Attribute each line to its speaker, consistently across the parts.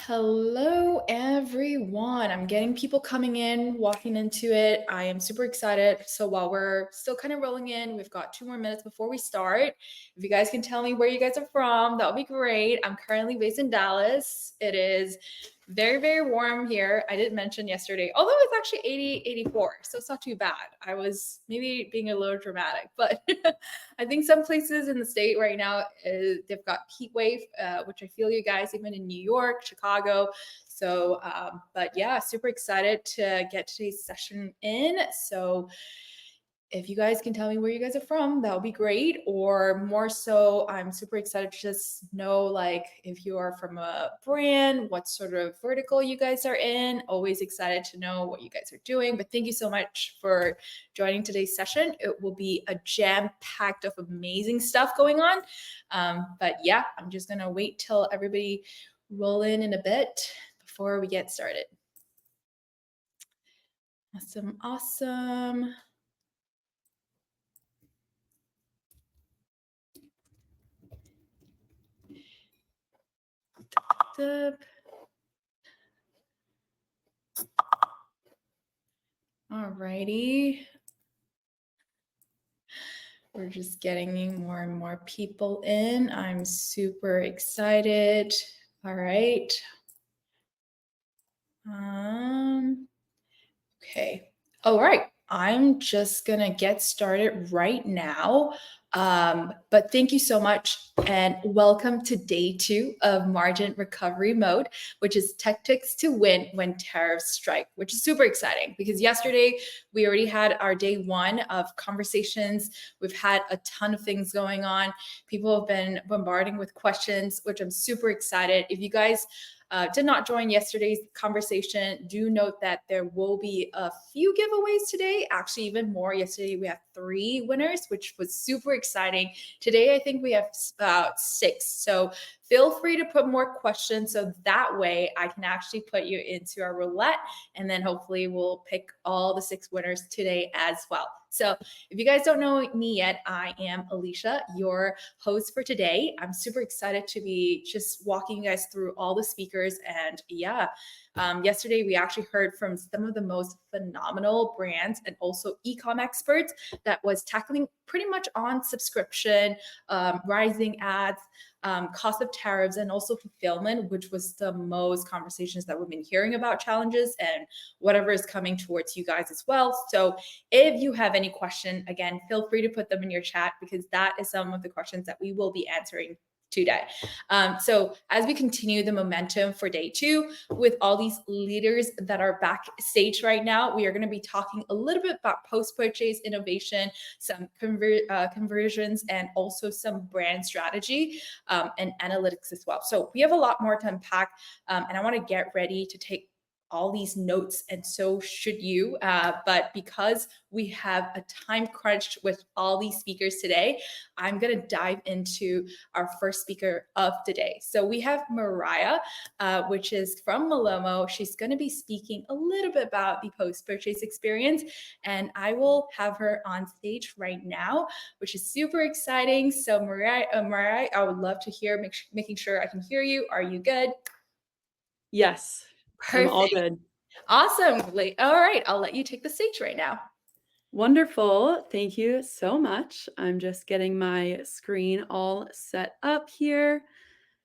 Speaker 1: Hello, everyone. I'm getting people coming in, walking into it. I am super excited. So while we're still kind of rolling in, we've got 2 more minutes before we start. If you guys can tell me where you guys are from, that would be great. I'm currently based in Dallas. It is very, very warm here. I did mention yesterday, although it's actually 80, 84, so it's not too bad. I was maybe being a little dramatic, but I think some places in the state right now, they've got heat wave, which I feel you guys, even in New York, Chicago. So, but yeah, super excited to get today's session in. So if you guys can tell me where you guys are from, that would be great. Or more so, I'm super excited to just know, like, if you are from a brand, what sort of vertical you guys are in. Always excited to know what you guys are doing. But thank you so much for joining today's session. It will be a jam-packed of amazing stuff going on. But yeah, I'm just gonna wait till everybody roll in a bit before we get started. Awesome. Alrighty. We're just getting more and more people in. I'm super excited. All right. Okay. All right. I'm just gonna get started right now. But thank you so much and welcome to day 2 of margin recovery mode, which is tactics to win when tariffs strike, which is super exciting because yesterday we already had our day 1 of conversations. We've had a ton of things going on. People have been bombarding with questions, which I'm super excited. If you guys did not join yesterday's conversation, do note that there will be a few giveaways today, actually even more. Yesterday we have 3 winners, which was super exciting. Today I think we have about 6. So feel free to put more questions so that way I can actually put you into our roulette and then hopefully we'll pick all the 6 winners today as well. So if you guys don't know me yet, I am Alicia, your host for today. I'm super excited to be just walking you guys through all the speakers. And yeah, yesterday we actually heard from some of the most phenomenal brands and also e-com experts that was tackling pretty much on subscription, rising ads, cost of tariffs, and also fulfillment, which was the most conversations that we've been hearing about challenges and whatever is coming towards you guys as well. So if you have any question, again, feel free to put them in your chat because that is some of the questions that we will be answering today. So as we continue the momentum for day 2 with all these leaders that are backstage right now, we are going to be talking a little bit about post-purchase innovation, some conversions, and also some brand strategy and analytics as well. So we have a lot more to unpack, and I want to get ready to take all these notes, and so should you. But because we have a time crunch with all these speakers today, I'm going to dive into our first speaker of the day. So we have Mariah, which is from Malomo. She's going to be speaking a little bit about the post-purchase experience, and I will have her on stage right now, which is super exciting. So Mariah, I would love to hear, making sure I can hear you. Are you good?
Speaker 2: Yes.
Speaker 1: Perfect.
Speaker 2: I'm all good.
Speaker 1: Awesome. All right. I'll let you take the stage right now.
Speaker 2: Wonderful. Thank you so much. I'm just getting my screen all set up here.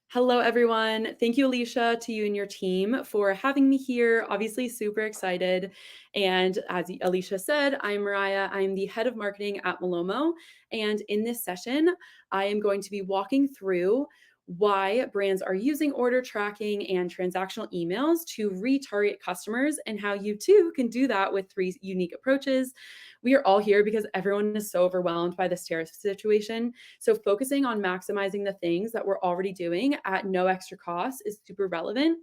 Speaker 2: Hello, everyone. Thank you, Alicia, to you and your team for having me here. Obviously, super excited. And as Alicia said, I'm Mariah. I'm the head of marketing at Malomo. And in this session, I am going to be walking through why brands are using order tracking and transactional emails to retarget customers and how you too can do that with 3 unique approaches. We are all here because everyone is so overwhelmed by this tariff situation. So focusing on maximizing the things that we're already doing at no extra cost is super relevant.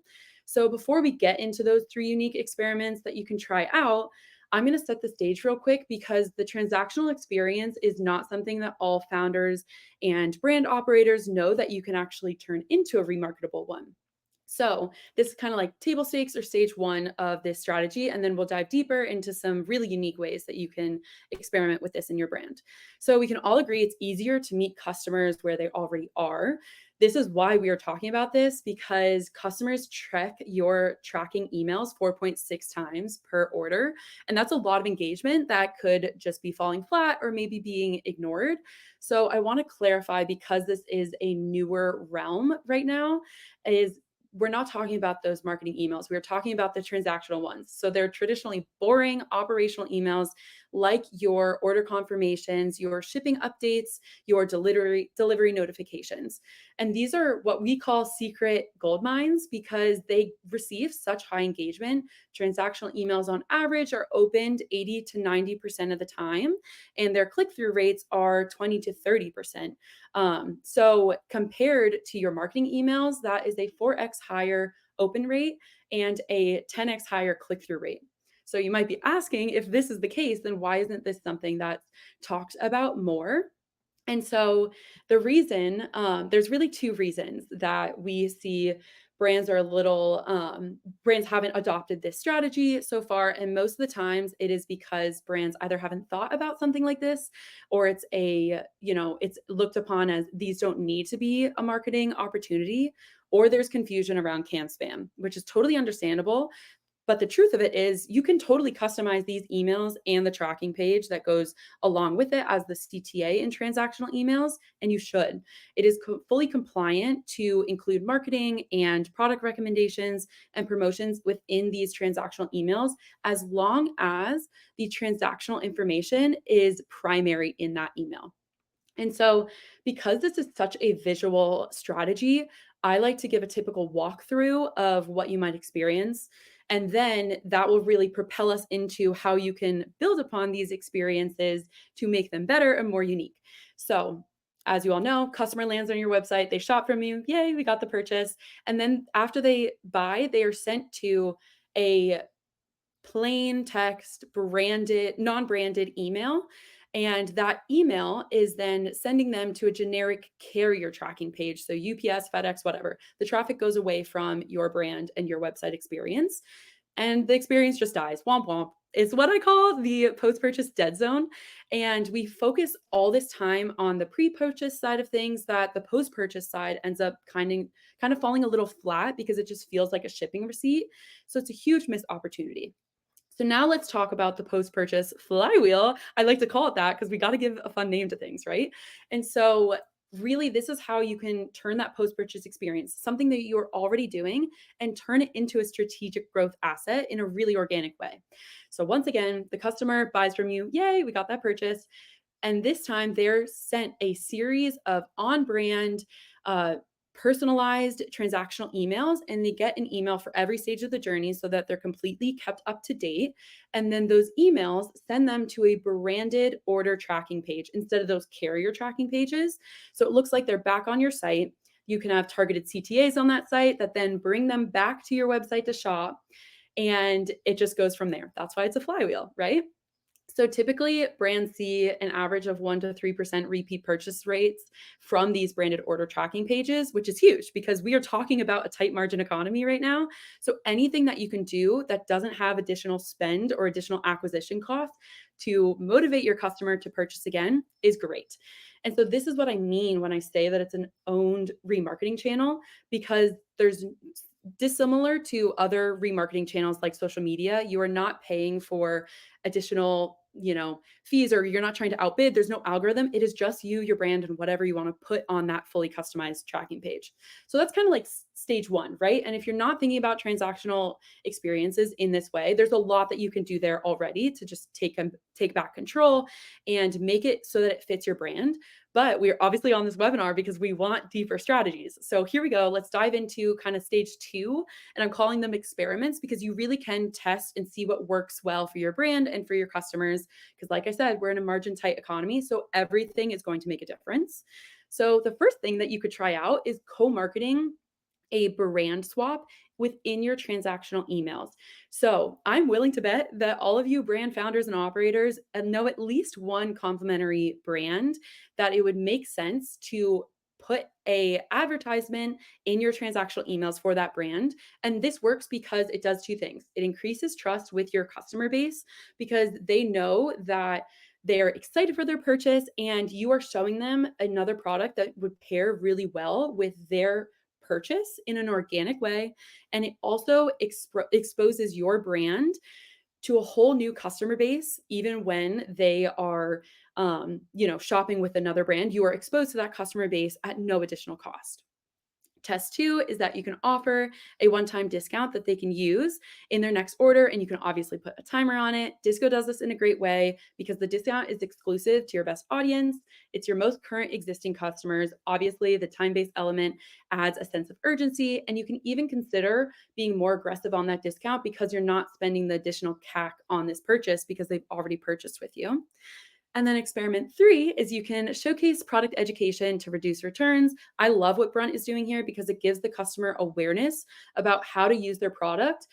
Speaker 2: So before we get into those 3 unique experiments that you can try out, I'm going to set the stage real quick because the transactional experience is not something that all founders and brand operators know that you can actually turn into a remarketable one. So this is kind of like table stakes or stage one of this strategy. And then we'll dive deeper into some really unique ways that you can experiment with this in your brand. So we can all agree it's easier to meet customers where they already are. This is why we are talking about this, because customers check your tracking emails 4.6 times per order. And that's a lot of engagement that could just be falling flat or maybe being ignored. So I want to clarify, because this is a newer realm right now, is we're not talking about those marketing emails. We're talking about the transactional ones. So they're traditionally boring operational emails like your order confirmations, your shipping updates, your delivery notifications. And these are what we call secret gold mines because they receive such high engagement. Transactional emails on average are opened 80 to 90% of the time, and their click-through rates are 20 to 30%. So compared to your marketing emails, that is a 4x higher open rate and a 10x higher click-through rate. So you might be asking, if this is the case, then why isn't this something that's talked about more? And so the reason, there's really two reasons that we see brands are a little, brands haven't adopted this strategy so far. And most of the times it is because brands either haven't thought about something like this, or it's it's looked upon as these don't need to be a marketing opportunity, or there's confusion around can spam, which is totally understandable. But the truth of it is, you can totally customize these emails and the tracking page that goes along with it as the CTA in transactional emails, and you should. It is fully compliant to include marketing and product recommendations and promotions within these transactional emails, as long as the transactional information is primary in that email. And so, because this is such a visual strategy, I like to give a typical walkthrough of what you might experience. And then that will really propel us into how you can build upon these experiences to make them better and more unique. So, as you all know, customer lands on your website, they shop from you, yay, we got the purchase. And then after they buy, they are sent to a plain text branded non-branded email, and that email is then sending them to a generic carrier tracking page, so UPS, FedEx, whatever. The traffic goes away from your brand and your website experience, and the experience just dies. Womp womp. It's what I call the post-purchase dead zone. And we focus all this time on the pre-purchase side of things that the post-purchase side ends up kind of falling a little flat because it just feels like a shipping receipt. So it's a huge missed opportunity. So now let's talk about the post-purchase flywheel. I like to call it that because we got to give a fun name to things, right? And so really this is how you can turn that post-purchase experience, something that you're already doing, and turn it into a strategic growth asset in a really organic way. So once again, the customer buys from you, yay, we got that purchase. And this time they're sent a series of on-brand, uh, personalized transactional emails, and they get an email for every stage of the journey so that they're completely kept up to date. And then those emails send them to a branded order tracking page instead of those carrier tracking pages. So it looks like they're back on your site. You can have targeted CTAs on that site that then bring them back to your website to shop. And it just goes from there. That's why it's a flywheel, right? So typically, brands see an average of 1 to 3% repeat purchase rates from these branded order tracking pages, which is huge because we are talking about a tight margin economy right now. So anything that you can do that doesn't have additional spend or additional acquisition costs to motivate your customer to purchase again is great. And so this is what I mean when I say that it's an owned remarketing channel, because there's dissimilar to other remarketing channels like social media, you are not paying for additional, fees, or you're not trying to outbid. There's no algorithm. It is just you, your brand, and whatever you want to put on that fully customized tracking page. So that's kind of like stage one, right? And if you're not thinking about transactional experiences in this way, there's a lot that you can do there already to just take back control and make it so that it fits your brand. But we're obviously on this webinar because we want deeper strategies. So here we go. Let's dive into kind of stage two. And I'm calling them experiments because you really can test and see what works well for your brand and for your customers. Because like I said, we're in a margin tight economy, so everything is going to make a difference. So the first thing that you could try out is co-marketing a brand swap within your transactional emails. So I'm willing to bet that all of you brand founders and operators know at least one complementary brand that it would make sense to put a advertisement in your transactional emails for that brand. And this works because it does two things. It increases trust with your customer base because they know that they're excited for their purchase and you are showing them another product that would pair really well with their purchase in an organic way. And it also exposes your brand to a whole new customer base. Even when they are shopping with another brand, you are exposed to that customer base at no additional cost. Test two is that you can offer a one-time discount that they can use in their next order, and you can obviously put a timer on it. Disco does this in a great way because the discount is exclusive to your best audience. It's your most current existing customers. Obviously, the time-based element adds a sense of urgency, and you can even consider being more aggressive on that discount because you're not spending the additional CAC on this purchase because they've already purchased with you. And then experiment three is you can showcase product education to reduce returns. I love what Brunt is doing here because it gives the customer awareness about how to use their product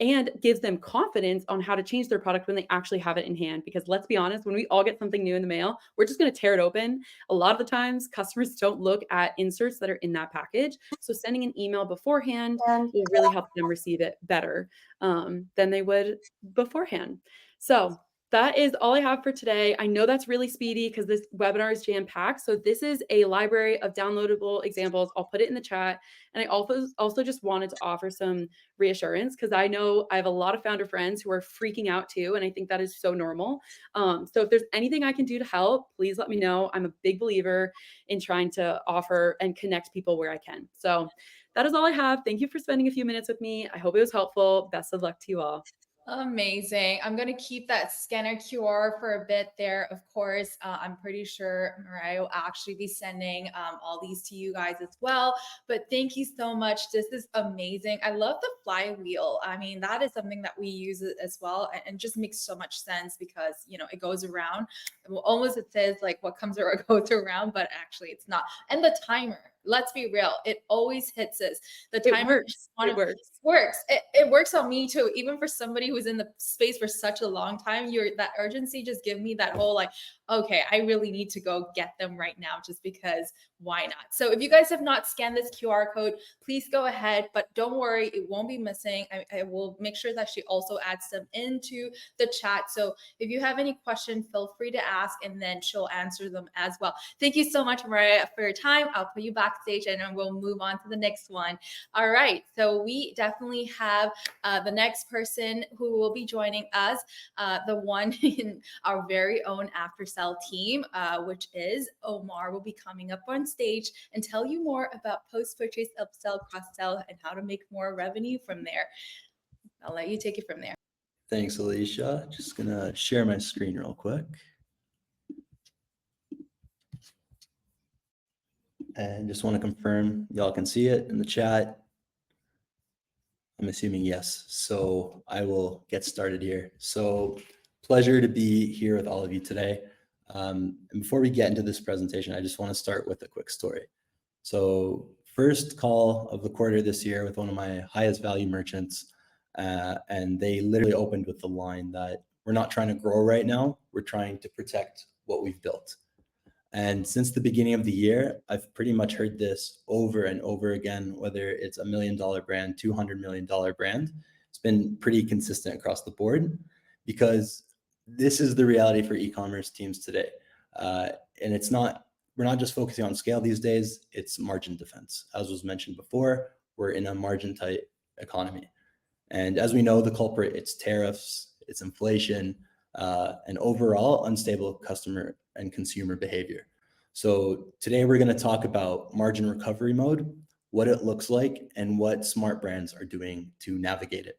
Speaker 2: and gives them confidence on how to change their product when they actually have it in hand. Because let's be honest, when we all get something new in the mail, we're just going to tear it open. A lot of the times, customers don't look at inserts that are in that package. So sending an email beforehand will really help them receive it better than they would beforehand. So that is all I have for today. I know that's really speedy because this webinar is jam-packed. So this is a library of downloadable examples. I'll put it in the chat. And I also just wanted to offer some reassurance because I know I have a lot of founder friends who are freaking out too. And I think that is so normal. So if there's anything I can do to help, please let me know. I'm a big believer in trying to offer and connect people where I can. So that is all I have. Thank you for spending a few minutes with me. I hope it was helpful. Best of luck to you all.
Speaker 1: Amazing. I'm going to keep that scanner QR for a bit there. Of course, I'm pretty sure Mariah will actually be sending all these to you guys as well. But thank you so much. This is amazing. I love the flywheel. I mean, that is something that we use as well, and just makes so much sense because, it goes around. Well, almost it says like what comes around goes around, but actually it's not. And the timer. Let's be real. It always hits us. The timer
Speaker 2: It works.
Speaker 1: works. It works on me too. Even for somebody who's in the space for such a long time, that urgency just give me that whole like, okay, I really need to go get them right now just because why not? So if you guys have not scanned this QR code, please go ahead, but don't worry, it won't be missing. I will make sure that she also adds them into the chat. So if you have any questions, feel free to ask and then she'll answer them as well. Thank you so much, Mariah, for your time. I'll put you backstage and then we'll move on to the next one. All right, so we definitely have the next person who will be joining us, the one in our very own Aftersell team, which is Omar, will be coming up on stage and tell you more about post-purchase upsell, cross-sell, and how to make more revenue from there. I'll let you take it from there.
Speaker 3: Thanks, Alicia. Just gonna share my screen real quick. And just want to confirm y'all can see it in the chat. I'm assuming yes. So I will get started here. So pleasure to be here with all of you today. And before we get into this presentation, I just want to start with a quick story. So first call of the quarter this year with one of my highest value merchants. And they literally opened with the line that we're not trying to grow right now. We're trying to protect what we've built. And since the beginning of the year, I've pretty much heard this over and over again, whether it's $1 million brand, $200 million brand. It's been pretty consistent across the board because this is the reality for e-commerce teams today. And we're not just focusing on scale these days, it's margin defense. As was mentioned before, we're in a margin tight economy. And as we know, the culprit, it's tariffs, it's inflation, and overall unstable customer and consumer behavior. So today we're going to talk about margin recovery mode, what it looks like, and what smart brands are doing to navigate it.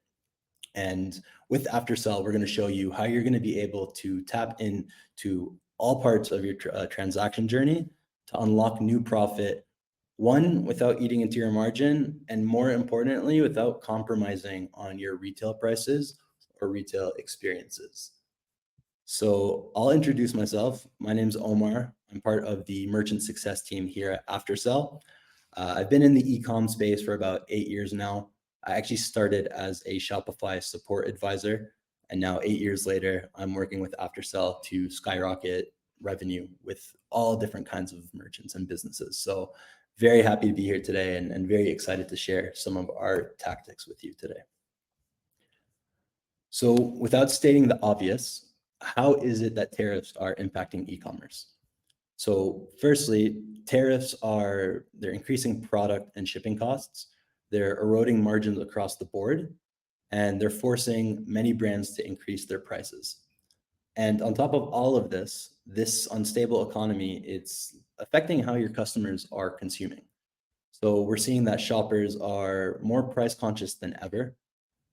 Speaker 3: And with Aftersell, we're going to show you how you're going to be able to tap into all parts of your transaction journey to unlock new profit, one, without eating into your margin, and more importantly, without compromising on your retail prices or retail experiences. So I'll introduce myself. My name's Omar. I'm part of the merchant success team here at Aftersell. I've been in the e-com space for about 8 years now. I actually started as a Shopify support advisor, and now 8 years later, I'm working with Aftersell to skyrocket revenue with all different kinds of merchants and businesses. So very happy to be here today and very excited to share some of our tactics with you today. So without stating the obvious, how is it that tariffs are impacting e-commerce? So firstly, tariffs they're increasing product and shipping costs. They're eroding margins across the board, and they're forcing many brands to increase their prices. And on top of all of this unstable economy, it's affecting how your customers are consuming. So we're seeing that shoppers are more price conscious than ever.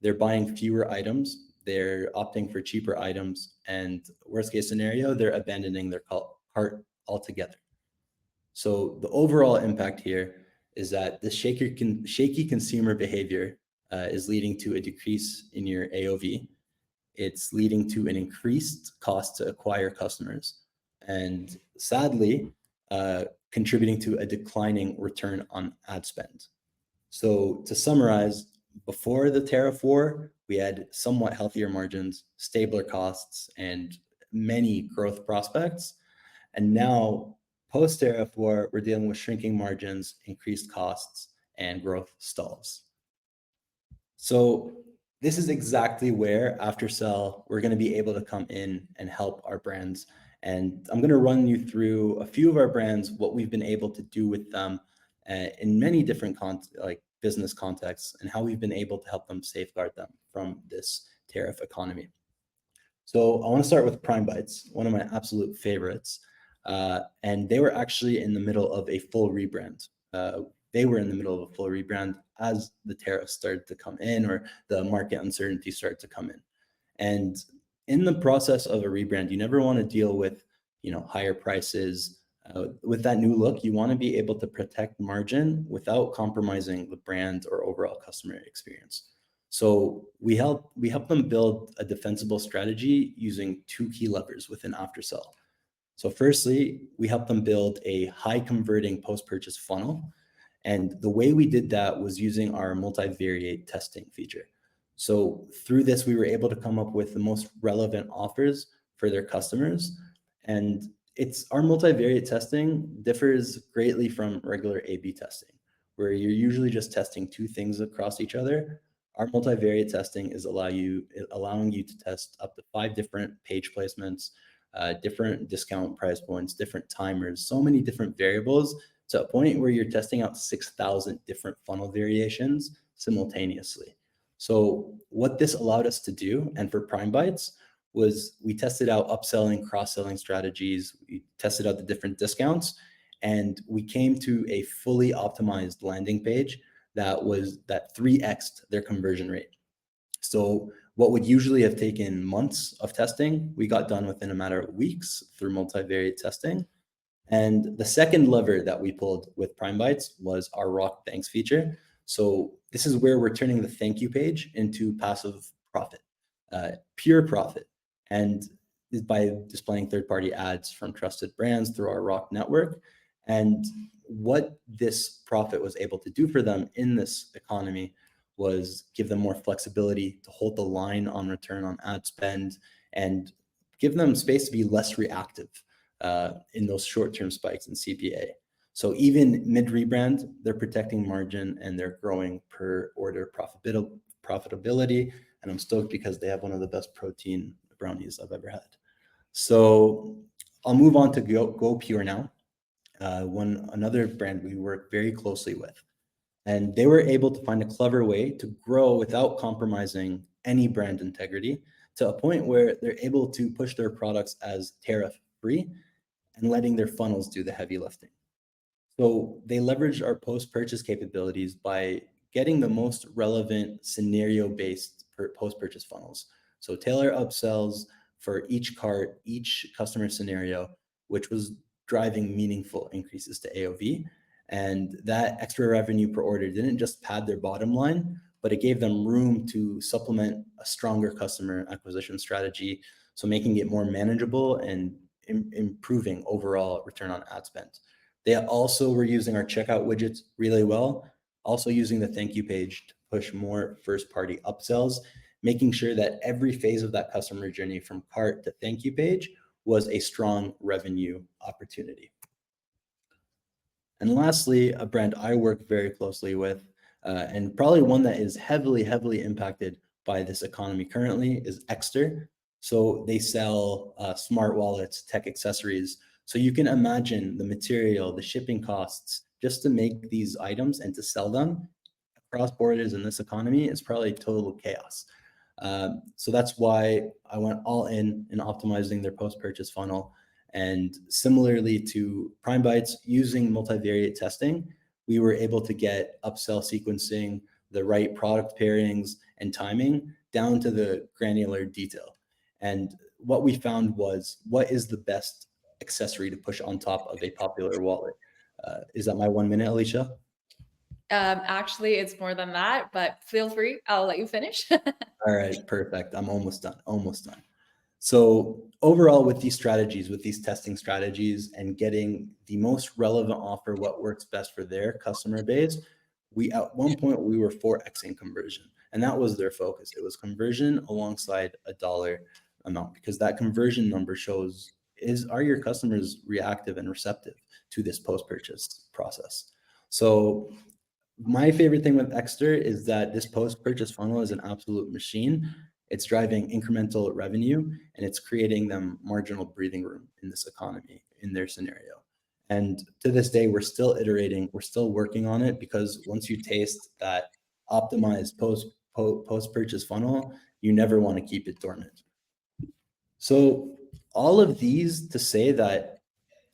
Speaker 3: They're buying fewer items, they're opting for cheaper items, and worst case scenario, they're abandoning their cart altogether. So the overall impact here is that the shaky consumer behavior is leading to a decrease in your AOV. It's leading to an increased cost to acquire customers, and sadly, contributing to a declining return on ad spend. So to summarize, before the tariff war, we had somewhat healthier margins, stabler costs, and many growth prospects. And now, post-tariff war, we're dealing with shrinking margins, increased costs, and growth stalls. So this is exactly where Aftersell, we're going to be able to come in and help our brands. And I'm going to run you through a few of our brands, what we've been able to do with them in many different business contexts, and how we've been able to help them safeguard them from this tariff economy. So I want to start with Prime Bites, one of my absolute favorites. And they were actually in the middle of a full rebrand. They were in the middle of a full rebrand as the tariffs started to come in, or the market uncertainty started to come in. And in the process of a rebrand, you never want to deal with, higher prices. With that new look, you want to be able to protect margin without compromising the brand or overall customer experience. So we help them build a defensible strategy using two key levers within Aftersell. So firstly, we help them build a high converting post-purchase funnel. And the way we did that was using our multivariate testing feature. So through this, we were able to come up with the most relevant offers for their customers. And our multivariate testing differs greatly from regular A/B testing, where you're usually just testing two things across each other. Our multivariate testing is allowing you to test up to 5 different page placements, different discount price points, different timers, so many different variables, to a point where you're testing out 6,000 different funnel variations simultaneously. So what this allowed us to do, and for Prime Bites, was we tested out upselling, cross-selling strategies, we tested out the different discounts, and we came to a fully optimized landing page that 3x'd their conversion rate. So what would usually have taken months of testing, we got done within a matter of weeks through multivariate testing. And the second lever that we pulled with Prime Bites was our Rokt Thanks feature. So this is where we're turning the thank you page into passive profit, pure profit. And by displaying third-party ads from trusted brands through our Rokt network. And what this profit was able to do for them in this economy was give them more flexibility to hold the line on return on ad spend and give them space to be less reactive in those short-term spikes in CPA. So even mid-rebrand, they're protecting margin and they're growing per order profitability. And I'm stoked because they have one of the best protein brownies I've ever had. So I'll move on to GoPure now, another brand we work very closely with. And they were able to find a clever way to grow without compromising any brand integrity, to a point where they're able to push their products as tariff-free and letting their funnels do the heavy lifting. So they leveraged our post-purchase capabilities by getting the most relevant scenario-based post-purchase funnels. So tailor upsells for each cart, each customer scenario, which was driving meaningful increases to AOV. And that extra revenue per order didn't just pad their bottom line, but it gave them room to supplement a stronger customer acquisition strategy. So making it more manageable and improving overall return on ad spend. They also were using our checkout widgets really well, also using the thank you page to push more first-party upsells, making sure that every phase of that customer journey from cart to thank you page was a strong revenue opportunity. And lastly, a brand I work very closely with, and probably one that is heavily impacted by this economy currently, is Exter. So they sell smart wallets, tech accessories. So you can imagine the material, the shipping costs just to make these items and to sell them across borders in this economy is probably total chaos. So that's why I went all in optimizing their post-purchase funnel. And similarly to Prime Bytes, using multivariate testing, we were able to get upsell sequencing, the right product pairings and timing down to the granular detail. And what we found was, what is the best accessory to push on top of a popular wallet? Is that my 1 minute, Alicia?
Speaker 1: Actually, it's more than that, but feel free. I'll let you finish.
Speaker 3: All right, perfect. I'm almost done. So overall, with these strategies, with these testing strategies and getting the most relevant offer, what works best for their customer base, we at one point we were 4xing conversion, and that was their focus. It was conversion alongside a dollar amount, because that conversion number shows, are your customers reactive and receptive to this post-purchase process? So my favorite thing with Exter is that this post-purchase funnel is an absolute machine. It's driving incremental revenue, and it's creating them marginal breathing room in this economy, in their scenario. And to this day, we're still iterating, we're still working on it, because once you taste that optimized post-purchase funnel, you never want to keep it dormant. So all of these to say that,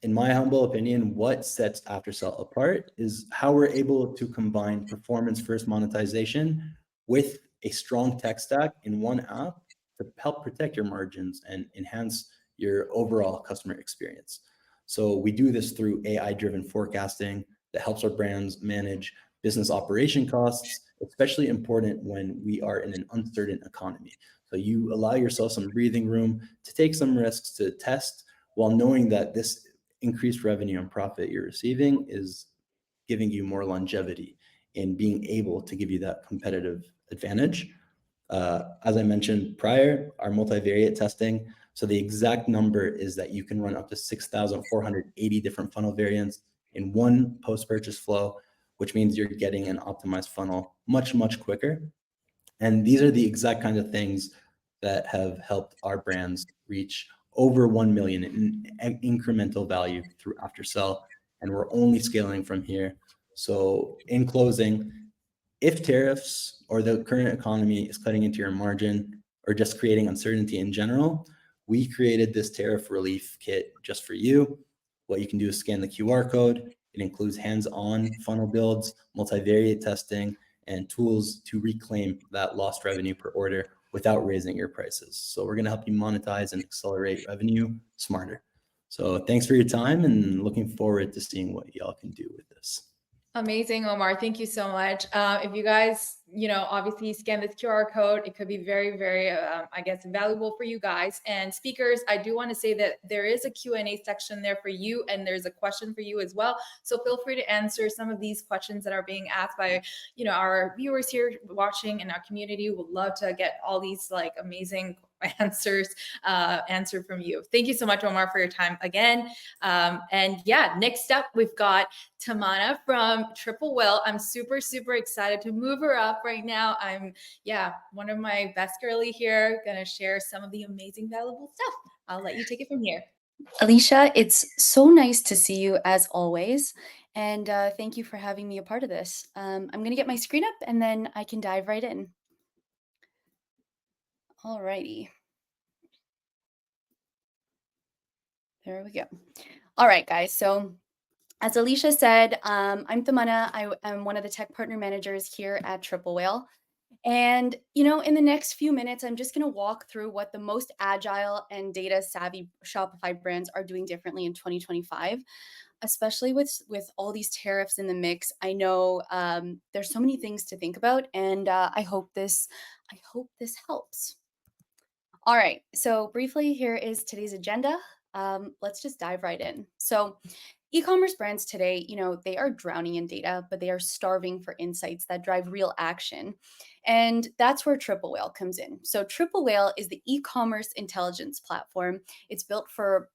Speaker 3: in my humble opinion, what sets Aftersell apart is how we're able to combine performance-first monetization with a strong tech stack in one app to help protect your margins and enhance your overall customer experience. So we do this through AI-driven forecasting that helps our brands manage business operation costs, especially important when we are in an uncertain economy. So you allow yourself some breathing room to take some risks, to test, while knowing that this increased revenue and profit you're receiving is giving you more longevity in being able to give you that competitive advantage. As I mentioned prior, our multivariate testing. So the exact number is that you can run up to 6,480 different funnel variants in one post-purchase flow, which means you're getting an optimized funnel much quicker. And these are the exact kind of things that have helped our brands reach over 1 million in incremental value through Aftersell, and we're only scaling from here. So in closing, if tariffs or the current economy is cutting into your margin or just creating uncertainty in general, we created this tariff relief kit just for you. What you can do is scan the QR code. It includes hands-on funnel builds, multivariate testing, and tools to reclaim that lost revenue per order without raising your prices. So we're going to help you monetize and accelerate revenue smarter. So thanks for your time, and looking forward to seeing what y'all can do with this.
Speaker 1: Amazing, Omar. Thank you so much. If you guys, obviously scan this QR code, it could be very, very, I guess, valuable for you guys. And speakers, I do want to say that there is a Q&A section there for you, and there's a question for you as well. So feel free to answer some of these questions that are being asked by, our viewers here watching in our community. Would love to get all these amazing answered from you. Thank you so much, Omar, for your time again. And yeah, next up, we've got Tamana from Triple Whale. I'm super excited to move her up right now. I'm one of my best girly here, gonna share some of the amazing valuable stuff. I'll let you take it from here.
Speaker 4: Alicia, it's so nice to see you as always. And thank you for having me a part of this. I'm going to get my screen up and then I can dive right in. Alrighty. There we go. All right, guys. So as Alicia said, I'm Tamana. I am one of the tech partner managers here at Triple Whale. And, in the next few minutes, I'm just going to walk through what the most agile and data savvy Shopify brands are doing differently in 2025, especially with all these tariffs in the mix. I know there's so many things to think about, and I hope this helps. All right, so briefly, here is today's agenda. Let's just dive right in. So E-commerce brands today, they are drowning in data, but they are starving for insights that drive real action. And that's where Triple Whale comes in. So Triple Whale is the e-commerce intelligence platform. It's built for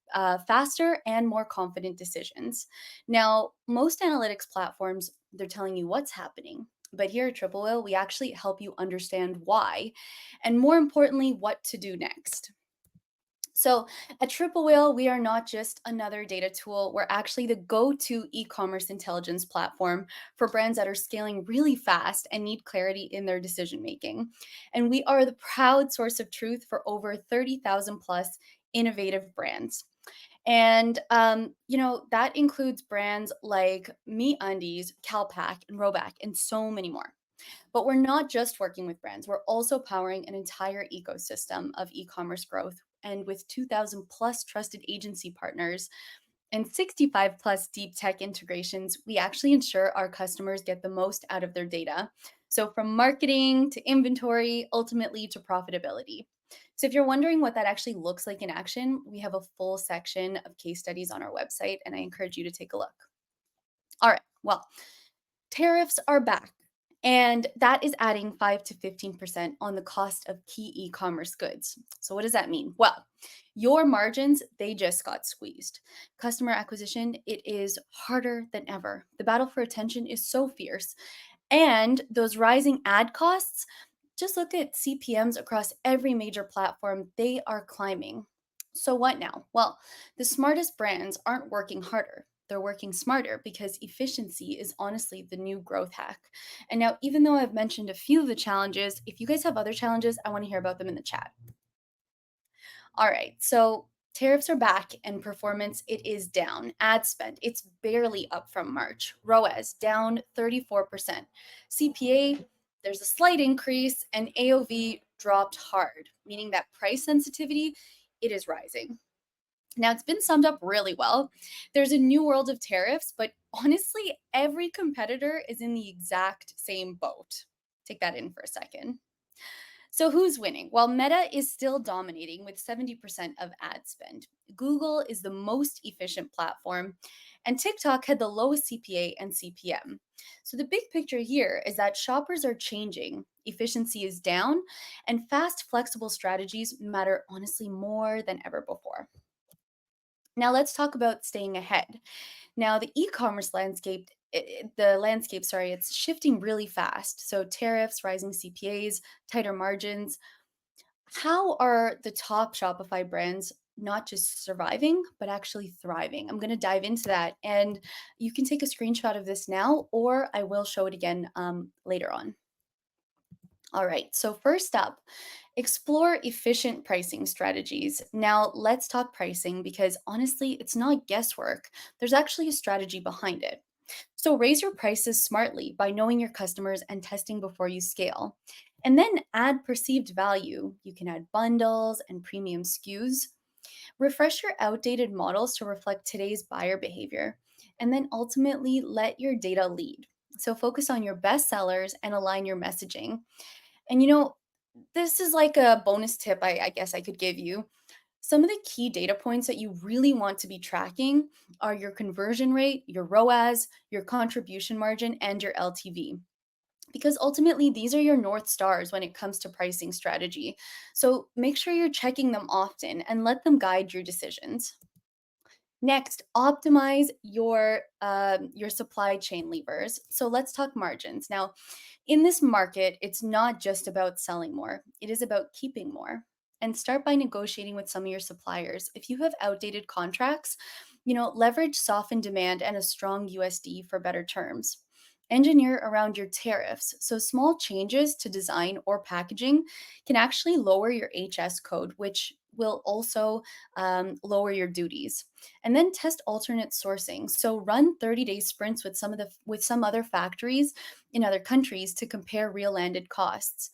Speaker 4: faster and more confident decisions. Now, most analytics platforms, they're telling you what's happening. But here at Triple Whale, we actually help you understand why, and more importantly, what to do next. So at Triple Whale, we are not just another data tool. We're actually the go-to e-commerce intelligence platform for brands that are scaling really fast and need clarity in their decision making. And we are the proud source of truth for over 30,000 plus innovative brands. And that includes brands like MeUndies, Calpac, and Roback, and so many more. But we're not just working with brands, we're also powering an entire ecosystem of e commerce growth. And with 2,000 plus trusted agency partners and 65 plus deep tech integrations, we actually ensure our customers get the most out of their data. So, from marketing to inventory, ultimately to profitability. So, if you're wondering what that actually looks like in action, we have a full section of case studies on our website, and I encourage you to take a look. All right, well, tariffs are back. And that is adding 5 to 15% on the cost of key e-commerce goods. So what does that mean? Well, your margins, they just got squeezed. Customer acquisition, it is harder than ever. The battle for attention is so fierce. And those rising ad costs, just look at CPMs across every major platform, they are climbing. So what now? Well, the smartest brands aren't working harder. They're working smarter because efficiency is honestly the new growth hack. And now, even though I've mentioned a few of the challenges, if you guys have other challenges, I want to hear about them in the chat. All right, so tariffs are back and performance, it is down. Ad spend, it's barely up from March. ROAS, down 34%. CPA, there's a slight increase, and AOV dropped hard, meaning that price sensitivity, it is rising. Now, it's been summed up really well. There's a new world of tariffs, but honestly, every competitor is in the exact same boat. Take that in for a second. So, who's winning? Well, Meta is still dominating with 70% of ad spend. Google is the most efficient platform, and TikTok had the lowest CPA and CPM. So, the big picture here is that shoppers are changing. Efficiency is down, and fast, flexible strategies matter honestly more than ever before. Now let's talk about staying ahead. Now the e-commerce landscape, it's shifting really fast. So tariffs, rising CPAs, tighter margins. How are the top Shopify brands not just surviving, but actually thriving? I'm going to dive into that, and you can take a screenshot of this now, or I will show it again later on. All right, so first up, explore efficient pricing strategies. Now, let's talk pricing because honestly, it's not guesswork. There's actually a strategy behind it. So, raise your prices smartly by knowing your customers and testing before you scale. And then add perceived value. You can add bundles and premium SKUs. Refresh your outdated models to reflect today's buyer behavior. And then ultimately, let your data lead. So, focus on your best sellers and align your messaging. And this is like a bonus tip I guess I could give you. Some of the key data points that you really want to be tracking are your conversion rate, your ROAS, your contribution margin, and your LTV. Because ultimately, these are your North Stars when it comes to pricing strategy. So make sure you're checking them often and let them guide your decisions. Next, optimize your supply chain levers. So let's talk margins. Now, in this market, it's not just about selling more, it is about keeping more. And start by negotiating with some of your suppliers. If you have outdated contracts, leverage softened demand and a strong USD for better terms. Engineer around your tariffs. So small changes to design or packaging can actually lower your HS code, which will also lower your duties. And then test alternate sourcing. So run 30-day sprints with some other factories in other countries to compare real landed costs.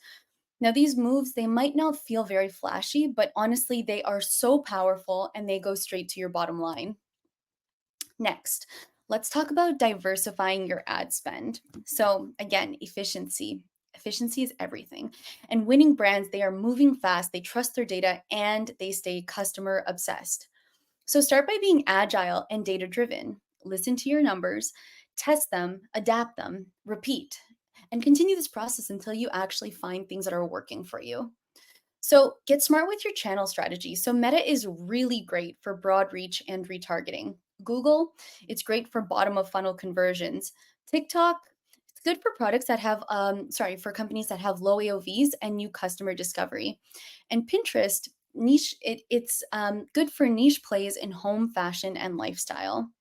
Speaker 4: Now, these moves, they might not feel very flashy, but honestly, they are so powerful and they go straight to your bottom line. Next, let's talk about diversifying your ad spend. So again, efficiency. Efficiency is everything. And winning brands, they are moving fast, they trust their data, and they stay customer obsessed. So start by being agile and data driven. listen to your numbers, test them, adapt them, repeat, and continue this process until you actually find things that are working for you. So get smart with your channel strategy. So Meta is really great for broad reach and retargeting. Google, it's great for bottom of funnel conversions. TikTok, it's good for products that have, for companies that have low AOVs and new customer discovery. And Pinterest, it's good for niche plays in home, fashion, and lifestyle.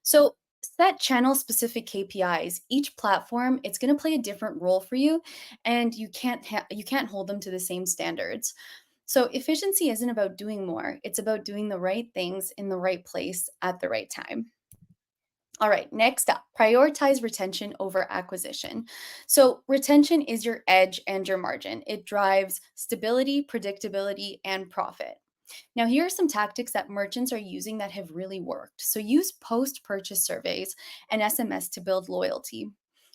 Speaker 4: So set channel specific KPIs. Each platform, it's going to play a different role for you, and you can't hold them to the same standards. So efficiency isn't about doing more. It's about doing the right things in the right place at the right time. All right, next up, prioritize retention over acquisition. So, retention is your edge and your margin. It drives stability, predictability, and profit. Now, here are some tactics that merchants are using that have really worked. So, use post purchase surveys and SMS to build loyalty.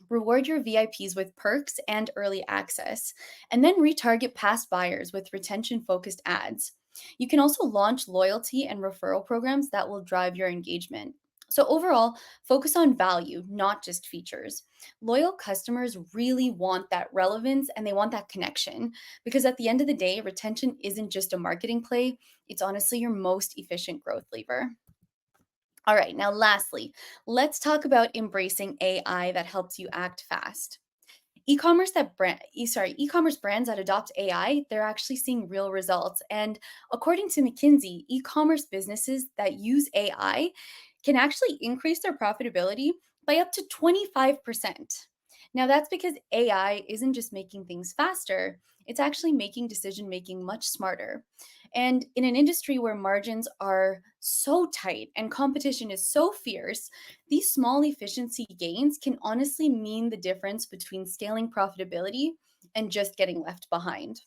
Speaker 4: Reward your VIPs with perks and early access, and then retarget past buyers with retention focused ads. You can also launch loyalty and referral programs that will drive your engagement. So, overall, focus on value, not just features. Loyal customers really want that relevance and they want that connection because at the end of the day, retention isn't just a marketing play, it's honestly your most efficient growth lever. All right, now lastly, let's talk about embracing AI that helps you act fast. E-commerce brands that adopt AI, they're actually seeing real results. And according to McKinsey, e-commerce businesses that use AI can actually increase their profitability by up to 25%. Now, that's because AI isn't just making things faster, it's actually making decision making much smarter. And in an industry where margins are so tight and competition is so fierce, these small efficiency gains can honestly mean the difference between scaling profitability and just getting left behind.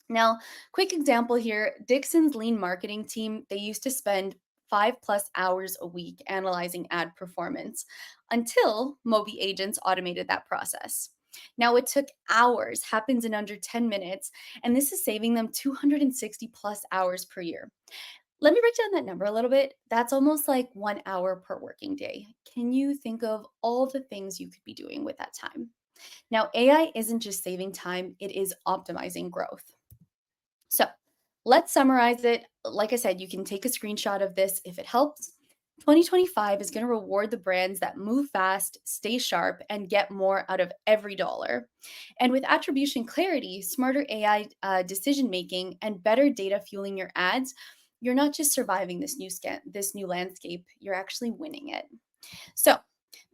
Speaker 4: Now, quick example here, Dixon's lean marketing team, they used to spend 5+ hours a week analyzing ad performance until Moby agents automated that process. Now it took hours, happens in under 10 minutes, and this is saving them 260+ hours per year. Let me break down that number a little bit. That's almost like 1 hour per working day. Can you think of all the things you could be doing with that time? Now, AI isn't just saving time, it is optimizing growth. So let's summarize it. Like I said, you can take a screenshot of this if it helps. 2025 is going to reward the brands that move fast, stay sharp, and get more out of every dollar. And with attribution clarity, smarter AI decision making, and better data fueling your ads, you're not just surviving this new landscape, you're actually winning it. So,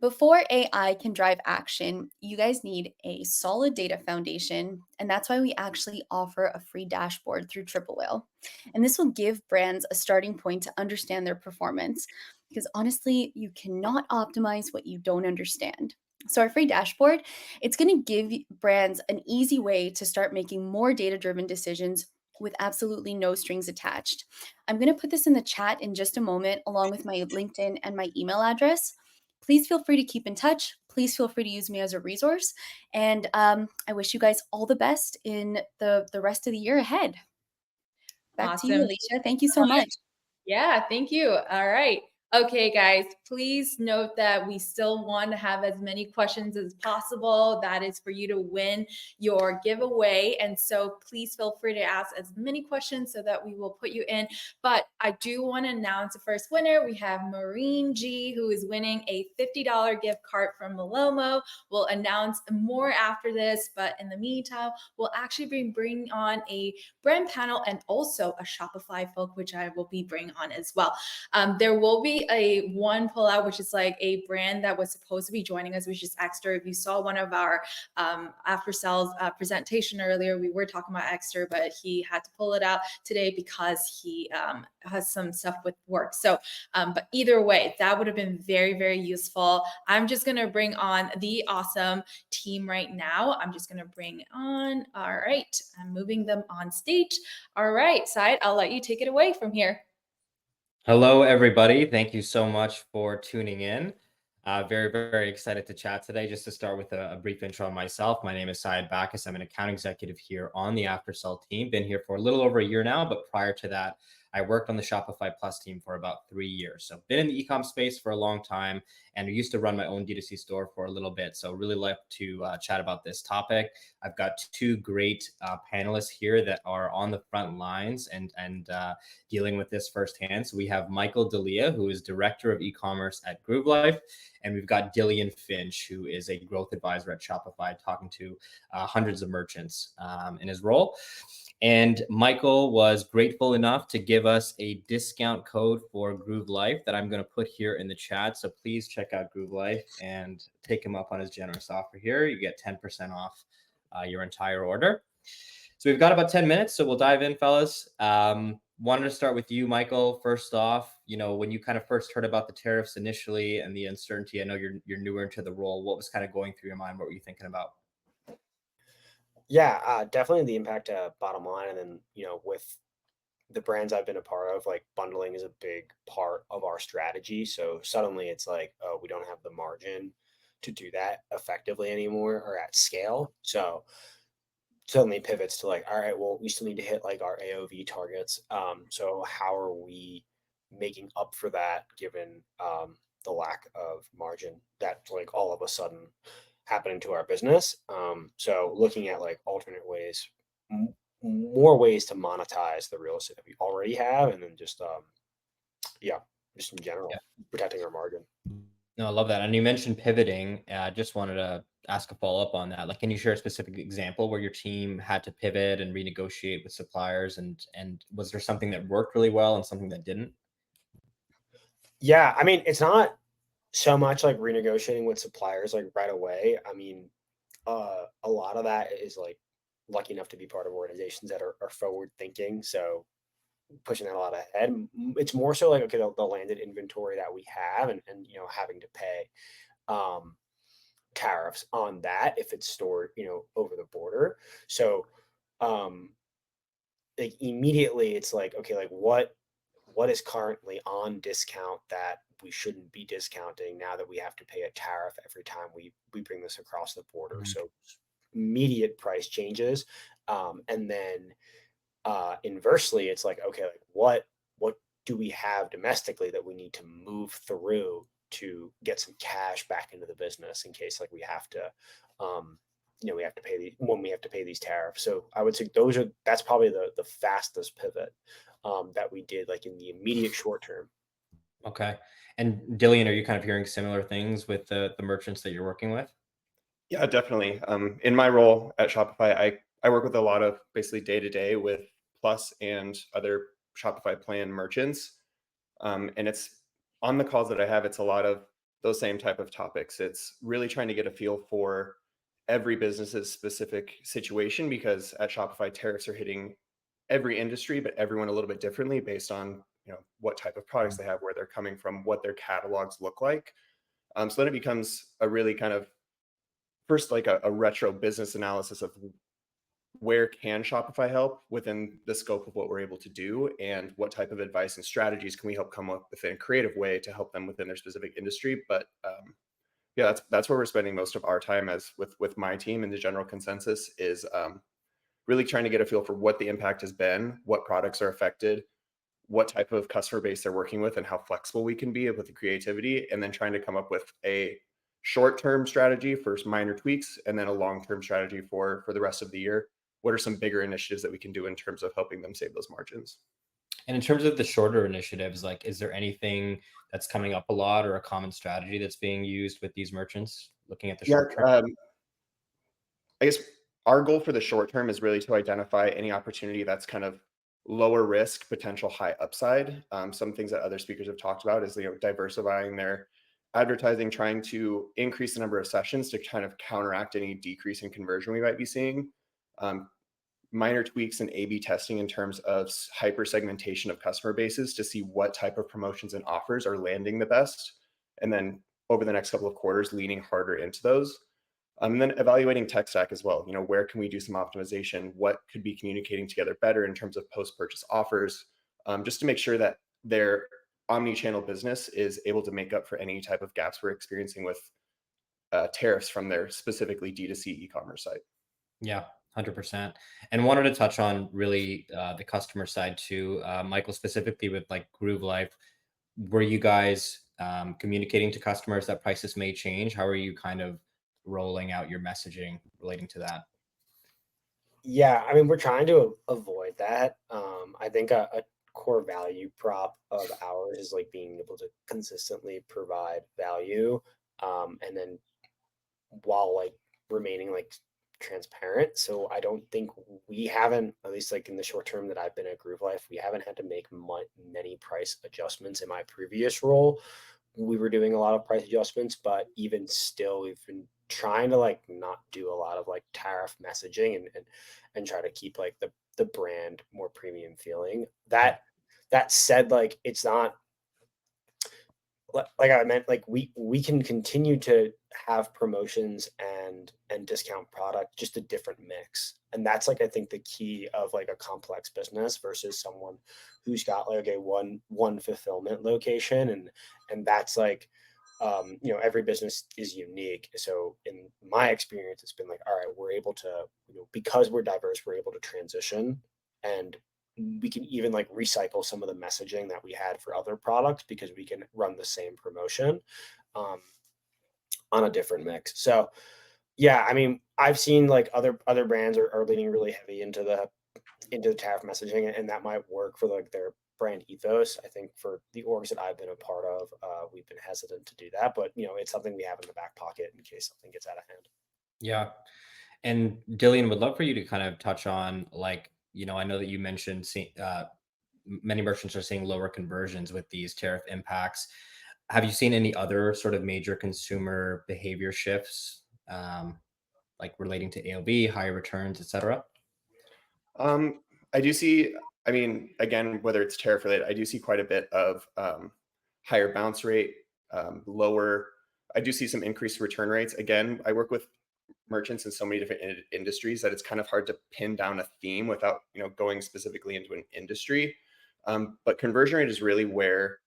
Speaker 4: before AI can drive action, you guys need a solid data foundation. And that's why we actually offer a free dashboard through Triple Whale. And this will give brands a starting point to understand their performance. Because honestly, you cannot optimize what you don't understand. So our free dashboard, it's going to give brands an easy way to start making more data-driven decisions with absolutely no strings attached. I'm going to put this in the chat in just a moment, along with my LinkedIn and my email address. Please feel free to keep in touch. Please feel free to use me as a resource. And I wish you guys all the best in the rest of the year ahead. Back to you, Alicia. Thank you so much.
Speaker 1: Yeah, thank you. All right. Okay, guys, please note that we still want to have as many questions as possible. That is for you to win your giveaway. And so please feel free to ask as many questions so that we will put you in. But I do want to announce the first winner. We have Maureen G, who is winning a $50 gift card from Malomo. We'll announce more after this, but in the meantime, we'll actually be bringing on a brand panel and also a Shopify folk, which I will be bringing on as well. There will be a one pullout, which is like a brand that was supposed to be joining us, which is Extra. If you saw one of our Aftersell's presentation earlier, we were talking about Extra, but he had to pull it out today because he has some stuff with work. So, but either way, that would have been very, very useful. I'm just going to bring on the awesome team right now. I'm just going to bring on, all right, I'm moving them on stage. All right, Syed, I'll let you take it away from here.
Speaker 5: Hello, everybody. Thank you so much for tuning in. Very, very excited to chat today. Just to start with a brief intro on myself, my name is Syed Bacchus. I'm an account executive here on the Aftersell team. Been here for a little over a year now, but prior to that, I worked on the Shopify Plus team for about 3 years. So been in the e-com space for a long time and I used to run my own D2C store for a little bit. So really like to chat about this topic. I've got two great panelists here that are on the front lines and dealing with this firsthand. So we have Michael D'Elia, who is Director of E-commerce at Groove Life. And we've got Dillian Finch, who is a growth advisor at Shopify, talking to hundreds of merchants in his role. And Michael was grateful enough to give us a discount code for Groove Life that I'm going to put here in the chat. So please check out Groove Life and take him up on his generous offer here. You get 10% off your entire order. So we've got about 10 minutes, so we'll dive in, fellas. Wanted to start with you, Michael. First off, when you kind of first heard about the tariffs initially and the uncertainty, I know you're newer into the role. What was kind of going through your mind? What were you thinking about?
Speaker 6: Yeah, definitely the impact to bottom line. And then, with the brands I've been a part of, like bundling is a big part of our strategy. So suddenly it's like, oh, we don't have the margin to do that effectively anymore or at scale. So suddenly pivots to like, all right, well, we still need to hit like our AOV targets. So how are we making up for that given the lack of margin that like all of a sudden happening to our business? So looking at like alternate ways, more ways to monetize the real estate that we already have, and then just just in general, protecting our margin.
Speaker 5: No, I love that. And you mentioned pivoting. I just wanted to ask a follow-up on that. Like, can you share a specific example where your team had to pivot and renegotiate with suppliers? And was there something that worked really well and something that didn't?
Speaker 6: Yeah, I mean, it's not so much like renegotiating with suppliers like right away. I mean, a lot of that is like lucky enough to be part of organizations that are forward thinking. So pushing that a lot ahead. It's more so like, okay, the landed inventory that we have and having to pay tariffs on that if it's stored, over the border. So like immediately it's like, okay, like what is currently on discount that we shouldn't be discounting now that we have to pay a tariff every time we bring this across the border.
Speaker 5: Mhm.
Speaker 6: So immediate price changes. And then inversely, it's like, okay, like what do we have domestically that we need to move through to get some cash back into the business in case like we have to we have to pay when we have to pay these tariffs. So I would say that's probably the fastest pivot that we did like in the immediate short term.
Speaker 5: Okay. And Dillian, are you kind of hearing similar things with the merchants that you're working with?
Speaker 7: Yeah, definitely. In my role at Shopify, I work with a lot of basically day to day with Plus and other Shopify plan merchants. And it's on the calls that I have, it's a lot of those same type of topics. It's really trying to get a feel for every business's specific situation, because at Shopify, tariffs are hitting every industry, but everyone a little bit differently based on what type of products they have, where they're coming from, what their catalogs look like. So then it becomes a really kind of first like a retro business analysis of where can Shopify help within the scope of what we're able to do, and what type of advice and strategies can we help come up with in a creative way to help them within their specific industry. But yeah, that's where we're spending most of our time as with my team, and the general consensus is really trying to get a feel for what the impact has been, what products are affected, what type of customer base they're working with, and how flexible we can be with the creativity, and then trying to come up with a short-term strategy for minor tweaks, and then a long-term strategy for the rest of the year. What are some bigger initiatives that we can do in terms of helping them save those margins?
Speaker 5: And in terms of the shorter initiatives, like, is there anything that's coming up a lot or a common strategy that's being used with these merchants looking at the
Speaker 7: Yeah,
Speaker 5: short term?
Speaker 7: I guess our goal for the short term is really to identify any opportunity that's kind of lower risk, potential high upside. Some things that other speakers have talked about is diversifying their advertising, trying to increase the number of sessions to kind of counteract any decrease in conversion we might be seeing. Minor tweaks and A/B testing in terms of hyper segmentation of customer bases to see what type of promotions and offers are landing the best, and then over the next couple of quarters leaning harder into those. And then evaluating tech stack as well. Where can we do some optimization? What could be communicating together better in terms of post-purchase offers, just to make sure that their omni-channel business is able to make up for any type of gaps we're experiencing with tariffs from their specifically D2C e-commerce site.
Speaker 5: Yeah, 100%. And wanted to touch on really the customer side too. Michael, specifically with like Groove Life, were you guys communicating to customers that prices may change? How are you kind of rolling out your messaging relating to that?
Speaker 6: Yeah, I mean, we're trying to avoid that. I think a core value prop of ours is like being able to consistently provide value, and then while like remaining like transparent. So I don't think we haven't, at least like in the short term that I've been at Groove Life, we haven't had to make many price adjustments. In my previous role, we were doing a lot of price adjustments, but even still, we've been trying to like not do a lot of like tariff messaging and try to keep like the brand more premium feeling. That said, like it's not like I meant, like we can continue to have promotions and discount product, just a different mix. And that's like I think the key of like a complex business versus someone who's got like a one fulfillment location, and that's like you know, every business is unique. So in my experience, it's been like, all right, we're able to, you know, because we're diverse, we're able to transition, and we can even like recycle some of the messaging that we had for other products because we can run the same promotion um, on a different mix. So yeah, I mean, I've seen like other brands are leaning really heavy into the tariff messaging, and that might work for like their brand ethos. I think for the orgs that I've been a part of, we've been hesitant to do that, but you know, it's something we have in the back pocket in case something gets out of hand.
Speaker 5: Yeah. And Dillian, would love for you to kind of touch on like, I know that you mentioned many merchants are seeing lower conversions with these tariff impacts. Have you seen any other sort of major consumer behavior shifts, like relating to AOV, higher returns, etc.?
Speaker 7: I do see, I mean, again, whether it's tariff related, I do see quite a bit of higher bounce rate, lower. I do see some increased return rates. Again, I work with merchants in so many different industries that it's kind of hard to pin down a theme without, going specifically into an industry. But conversion rate is really where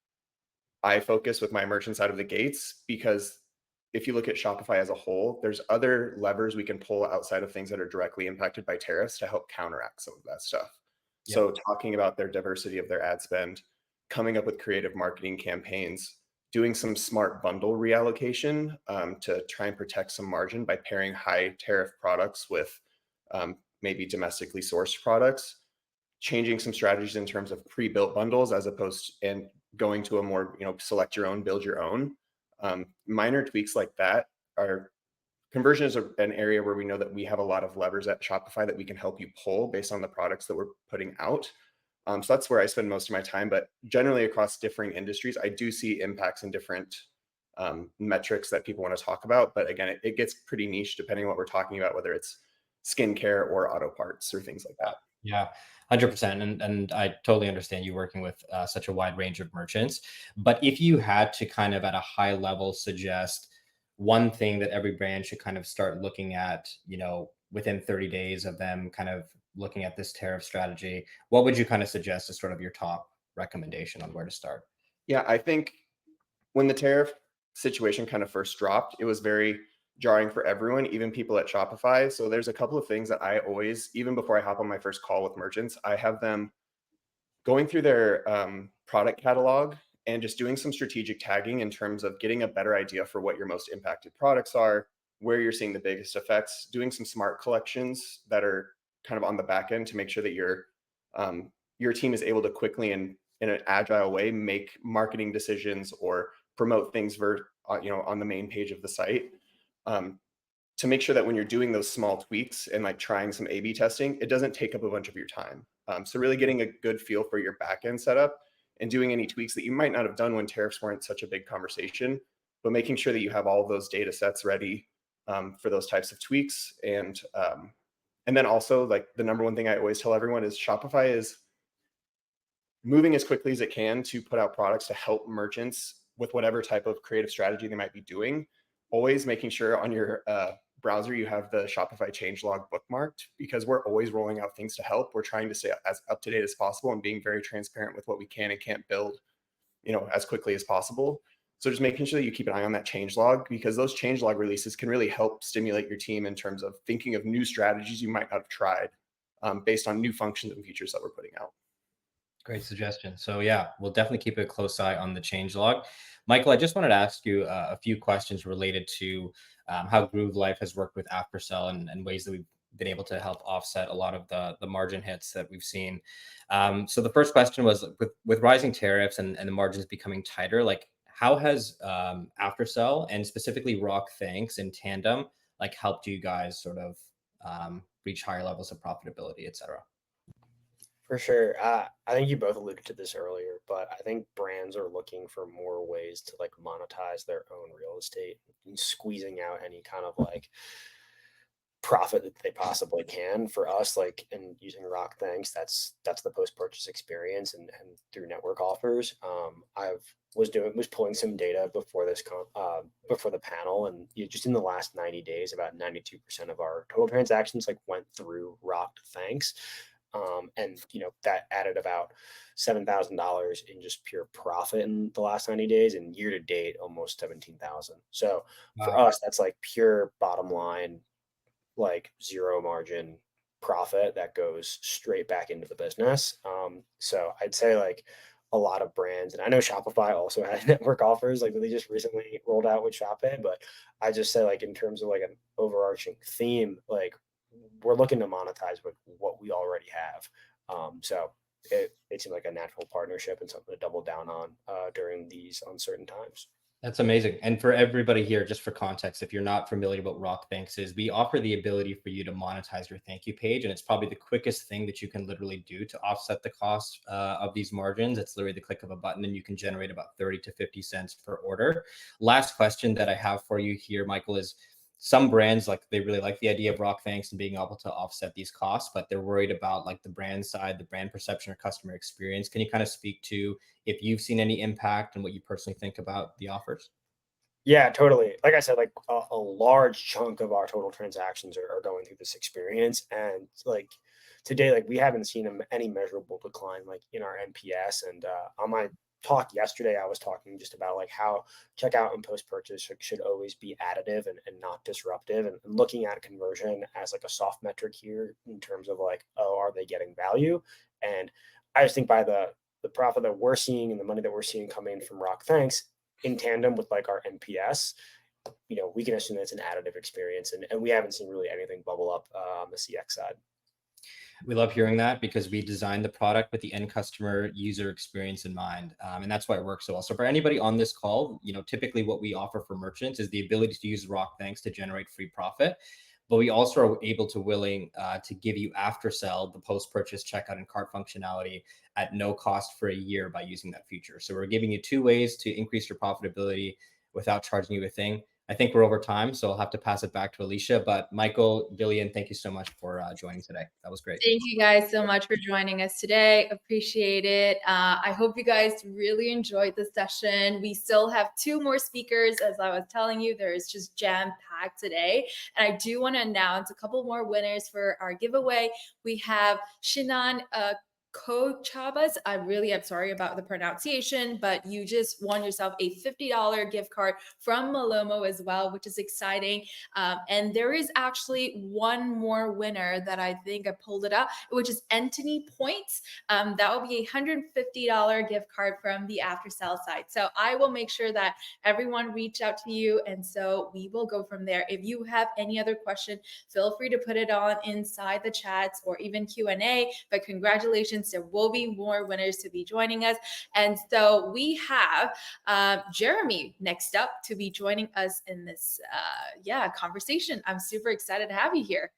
Speaker 7: I focus with my merchants out of the gates, because if you look at Shopify as a whole, there's other levers we can pull outside of things that are directly impacted by tariffs to help counteract some of that stuff.
Speaker 5: Yeah.
Speaker 7: So talking about their diversity of their ad spend, coming up with creative marketing campaigns, doing some smart bundle reallocation to try and protect some margin by pairing high tariff products with maybe domestically sourced products, changing some strategies in terms of pre-built bundles as opposed and going to a more, select your own, build your own. Minor tweaks like that are conversion is an area where we know that we have a lot of levers at Shopify that we can help you pull based on the products that we're putting out. So that's where I spend most of my time. But generally across differing industries, I do see impacts in different metrics that people want to talk about. But again, it gets pretty niche depending on what we're talking about, whether it's skincare or auto parts or things like that.
Speaker 5: Yeah, 100%. And I totally understand you working with such a wide range of merchants. But if you had to kind of at a high level suggest one thing that every brand should kind of start looking at, within 30 days of them kind of looking at this tariff strategy, what would you kind of suggest as sort of your top recommendation on where to start?
Speaker 7: Yeah, I think when the tariff situation kind of first dropped, it was very jarring for everyone, even people at Shopify. So there's a couple of things that I always, even before I hop on my first call with merchants, I have them going through their product catalog and just doing some strategic tagging in terms of getting a better idea for what your most impacted products are, where you're seeing the biggest effects, doing some smart collections that are kind of on the back end to make sure that your team is able to quickly and in an agile way make marketing decisions or promote things on the main page of the site, to make sure that when you're doing those small tweaks and like trying some A/B testing, it doesn't take up a bunch of your time. So really getting a good feel for your backend setup and doing any tweaks that you might not have done when tariffs weren't such a big conversation, but making sure that you have all of those data sets ready for those types of tweaks. And then also, like, the number one thing I always tell everyone is Shopify is moving as quickly as it can to put out products to help merchants with whatever type of creative strategy they might be doing. Always making sure on your browser you have the Shopify changelog bookmarked, because we're always rolling out things to help. We're trying to stay as up to date as possible and being very transparent with what we can and can't build, as quickly as possible. So just making sure that you keep an eye on that change log, because those change log releases can really help stimulate your team in terms of thinking of new strategies you might not have tried based on new functions and features that we're putting out.
Speaker 5: Great suggestion. So yeah, we'll definitely keep a close eye on the change log. Michael, I just wanted to ask you a few questions related to how Groove Life has worked with Aftersell and ways that we've been able to help offset a lot of the margin hits that we've seen. So the first question was with rising tariffs and the margins becoming tighter, like how has Aftersell and specifically Rokt Thanks in tandem like helped you guys sort of reach higher levels of profitability, et cetera?
Speaker 6: For sure. I think you both alluded to this earlier, but I think brands are looking for more ways to like monetize their own real estate and squeezing out any kind of like profit that they possibly can. For us, like in using Rock Thanks, that's the post-purchase experience and through network offers. I've was pulling some data before before the panel, and just in the last 90 days, about 92% of our total transactions like went through Rock Thanks. And that added about $7,000 in just pure profit in the last 90 days, and year to date almost 17,000. So for
Speaker 5: Wow.
Speaker 6: us, that's like pure bottom line, like zero margin profit that goes straight back into the business. So I'd say like a lot of brands, and I know Shopify also had network offers like that they just recently rolled out with ShopPay, but I just say like in terms of like an overarching theme, like we're looking to monetize with what we already have. So it seemed like a natural partnership and something to double down on during these uncertain times.
Speaker 5: That's amazing. And for everybody here, just for context, if you're not familiar what Rock Thanks is, we offer the ability for you to monetize your thank you page. And it's probably the quickest thing that you can literally do to offset the cost of these margins. It's literally the click of a button and you can generate about 30 to 50 cents per order. Last question that I have for you here, Michael, is some brands like they really like the idea of Rock Thanks and being able to offset these costs, but they're worried about like the brand side, the brand perception or customer experience. Can you kind of speak to if you've seen any impact and what you personally think about the offers?
Speaker 6: Yeah, totally. Like I said, like a large chunk of our total transactions are going through this experience, and like today, like we haven't seen any measurable decline like in our NPS. And on my talk yesterday, I was talking just about like how checkout and post purchase should always be additive and not disruptive, and looking at conversion as like a soft metric here in terms of like, oh, are they getting value? And I just think by the profit that we're seeing and the money that we're seeing coming from Rock Thanks in tandem with like our NPS, we can assume that it's an additive experience, and we haven't seen really anything bubble up on the CX side.
Speaker 5: We love hearing that because we designed the product with the end customer user experience in mind. And that's why it works so well. So for anybody on this call, typically what we offer for merchants is the ability to use Rock Thanks to generate free profit. But we also are able to willing to give you Aftersell, the post-purchase checkout and cart functionality at no cost for a year by using that feature. So we're giving you two ways to increase your profitability without charging you a thing. I think we're over time, so I'll have to pass it back to Alicia. But Michael, Gillian, thank you so much for joining today. That was great.
Speaker 1: Thank you guys so much for joining us today. Appreciate it. I hope you guys really enjoyed the session. We still have two more speakers. As I was telling you, there is just jam-packed today. And I do want to announce a couple more winners for our giveaway. We have Shinan Chabas. I'm sorry about the pronunciation, but you just won yourself a $50 gift card from Malomo as well, which is exciting. And there is actually one more winner that I think I pulled it up, which is Anthony Points. That will be a $150 gift card from the Aftersell side. So I will make sure that everyone reach out to you, and so we will go from there. If you have any other question, feel free to put it on inside the chats or even Q&A. But congratulations, there will be more winners to be joining us. And so we have Jeremy next up to be joining us in this conversation. I'm super excited to have you here.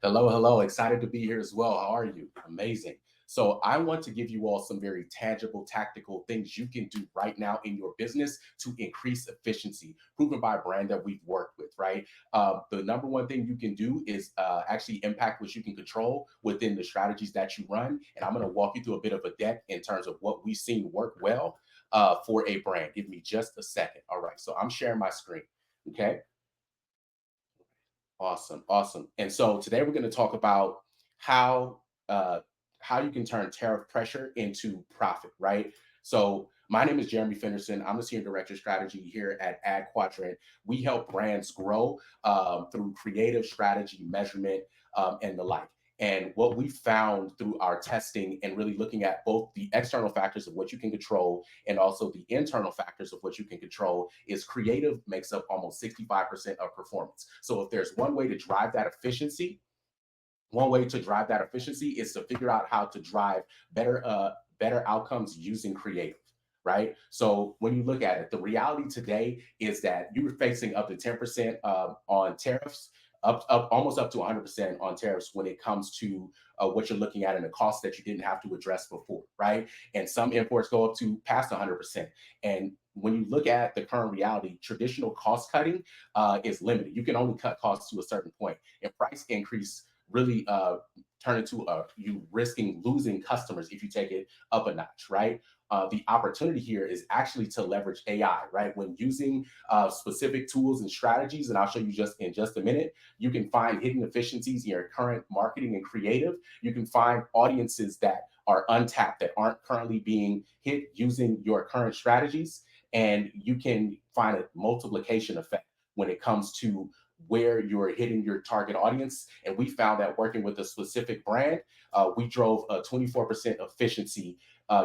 Speaker 8: Hello. Excited to be here as well. How are you? Amazing. So I want to give you all some very tangible, tactical things you can do right now in your business to increase efficiency, proven by a brand that we've worked with, right? The number one thing you can do is actually impact what you can control within the strategies that you run. And I'm going to walk you through a bit of a deck in terms of what we've seen work well for a brand. Give me just a second. All right. So I'm sharing my screen. Okay. Awesome. And so today we're going to talk about how you can turn tariff pressure into profit, right? So My name is Jeremy Fenderson. I'm the Senior Director of Strategy here at adQuadrant. We help brands grow through creative strategy, measurement, and the like. And what we found through our testing and really looking at both the external factors of what you can control and also the internal factors of what you can control is creative makes up almost 65% of performance. So if there's one way to drive that efficiency, is to figure out how to drive better outcomes using creative. Right. So when you look at it, the reality today is that you're facing up to 10% on tariffs, up almost up to 100% on tariffs when it comes to what you're looking at and the costs that you didn't have to address before. Right. And some imports go up to past 100%. And when you look at the current reality, traditional cost cutting is limited. You can only cut costs to a certain point, and price increase really turn into you risking losing customers if you take it up a notch, right? The opportunity here is actually to leverage AI, right? When using specific tools and strategies, and I'll show you in just a minute, you can find hidden efficiencies in your current marketing and creative. You can find audiences that are untapped, that aren't currently being hit using your current strategies. And you can find a multiplication effect when it comes to where you're hitting your target audience. And we found that working with a specific brand, we drove a 24% efficiency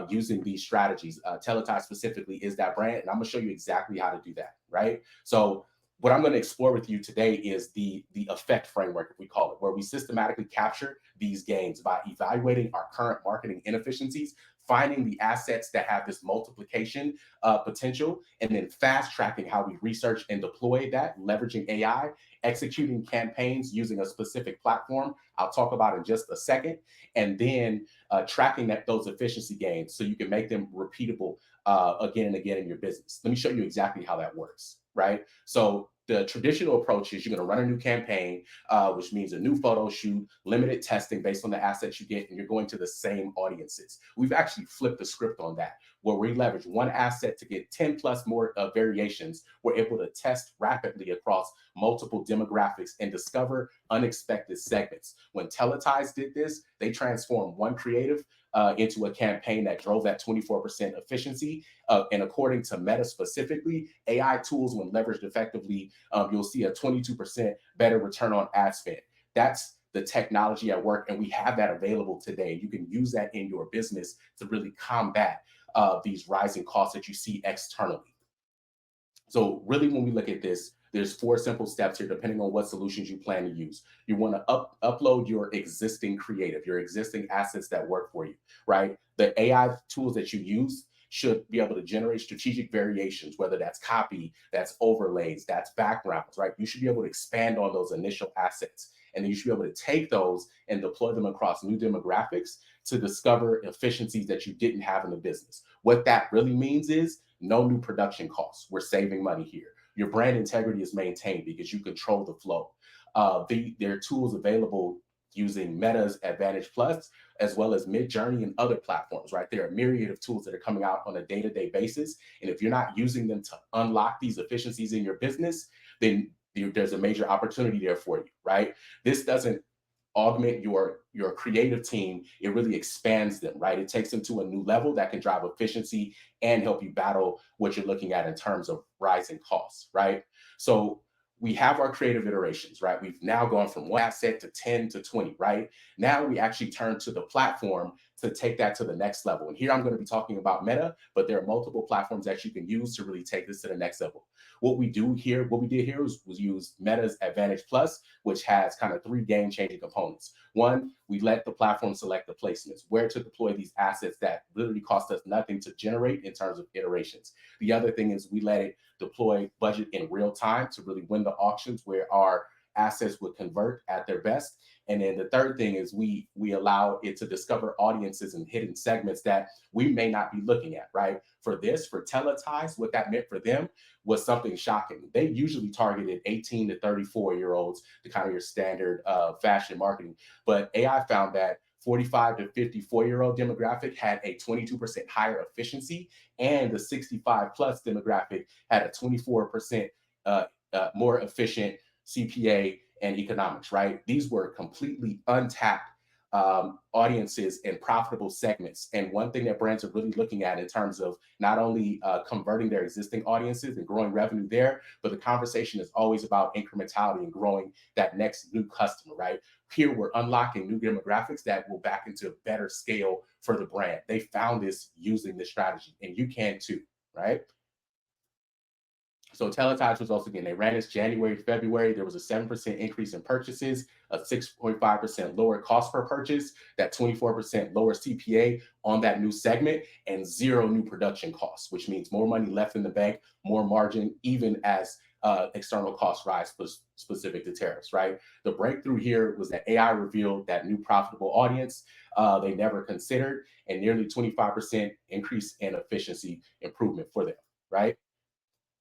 Speaker 8: using these strategies. Teletype specifically is that brand, and I'm gonna show you exactly how to do that, right? So what I'm going to explore with you today is the effect framework, if we call it, where we systematically capture these gains by evaluating our current marketing inefficiencies, finding the assets that have this multiplication potential, and then fast tracking how we research and deploy that, leveraging AI, executing campaigns using a specific platform I'll talk about in just a second, and then tracking those efficiency gains so you can make them repeatable again and again in your business. Let me show you exactly how that works, right? So the traditional approach is you're going to run a new campaign, which means a new photo shoot, limited testing based on the assets you get, and you're going to the same audiences. We've actually flipped the script on that, where we leverage one asset to get 10 plus more variations. We're able to test rapidly across multiple demographics and discover unexpected segments. When Teletype did this, they transformed one creative into a campaign that drove that 24% efficiency. And according to Meta specifically, AI tools, when leveraged effectively, you'll see a 22% better return on ad spend. That's the technology at work, and we have that available today. You can use that in your business to really combat these rising costs that you see externally. So really, when we look at this, there's 4 simple steps here, depending on what solutions you plan to use. You want to upload your existing creative, your existing assets that work for you, right? The AI tools that you use should be able to generate strategic variations, whether that's copy, that's overlays, that's backgrounds, right? You should be able to expand on those initial assets. And then you should be able to take those and deploy them across new demographics to discover efficiencies that you didn't have in the business. What that really means is no new production costs. We're saving money here. Your brand integrity is maintained because you control the flow. There are tools available using Meta's Advantage Plus, as well as Midjourney and other platforms, right? There are a myriad of tools that are coming out on a day-to-day basis. And if you're not using them to unlock these efficiencies in your business, then there's a major opportunity there for you, right? This doesn't augment your creative team. It really expands them, right? It takes them to a new level that can drive efficiency and help you battle what you're looking at in terms of rising costs, right? So we have our creative iterations, right? We've now gone from one asset to 10 to 20, right? Now we actually turn to the platform to take that to the next level. And here I'm going to be talking about Meta, but there are multiple platforms that you can use to really take this to the next level. What we did here was use Meta's Advantage Plus, which has kind of 3 game-changing components. One, we let the platform select the placements, where to deploy these assets that literally cost us nothing to generate in terms of iterations. The other thing is we let it deploy budget in real time to really win the auctions where our assets would convert at their best. And then the third thing is we allow it to discover audiences and hidden segments that we may not be looking at, right? For Teletype, what that meant for them was something shocking. They usually targeted 18 to 34-year-olds, the kind of your standard fashion marketing. But AI found that 45 to 54-year-old demographic had a 22% higher efficiency, and the 65 plus demographic had a 24% more efficient CPA and economics, right? These were completely untapped audiences in profitable segments. And one thing that brands are really looking at in terms of not only converting their existing audiences and growing revenue there, but the conversation is always about incrementality and growing that next new customer, right? Here we're unlocking new demographics that will back into better scale for the brand. They found this using this strategy, and you can too, right? So Teletype's results again, they ran this January, February. There was a 7% increase in purchases, a 6.5% lower cost per purchase, that 24% lower CPA on that new segment, and zero new production costs, which means more money left in the bank, more margin, even as external costs rise specific to tariffs, right? The breakthrough here was that AI revealed that new profitable audience they never considered, and nearly 25% increase in efficiency improvement for them, right?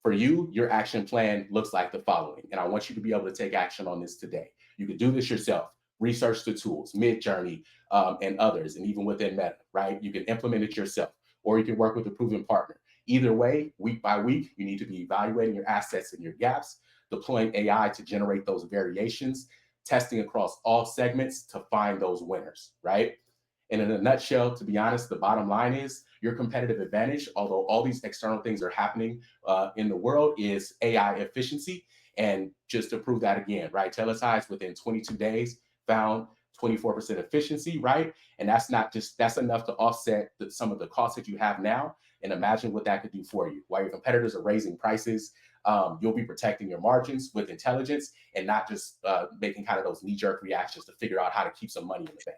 Speaker 8: For you, your action plan looks like the following, and I want you to be able to take action on this today. You can do this yourself. Research the tools, Midjourney, and others, and even within Meta, right? You can implement it yourself, or you can work with a proven partner. Either way, week by week, you need to be evaluating your assets and your gaps, deploying AI to generate those variations, testing across all segments to find those winners, right? And in a nutshell, to be honest, the bottom line is your competitive advantage, although all these external things are happening in the world, is AI efficiency. And just to prove that again, right? Telesize within 22 days found 24% efficiency, right? And that's enough to offset some of the costs that you have now. And imagine what that could do for you. While your competitors are raising prices, you'll be protecting your margins with intelligence and not just making kind of those knee-jerk reactions to figure out how to keep some money in the bank.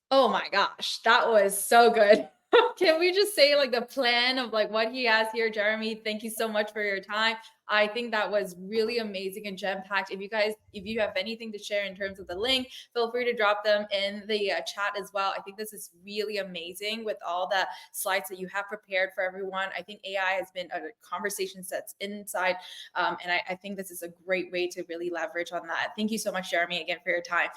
Speaker 1: Oh my gosh, that was so good. Can we just say like the plan of like what he has here, Jeremy? Thank you so much for your time. I think that was really amazing and jam-packed. If you have anything to share in terms of the link, feel free to drop them in the chat as well. I think this is really amazing with all the slides that you have prepared for everyone. I think AI has been a conversation that's inside, and I think this is a great way to really leverage on that. Thank you so much, Jeremy, again for your time.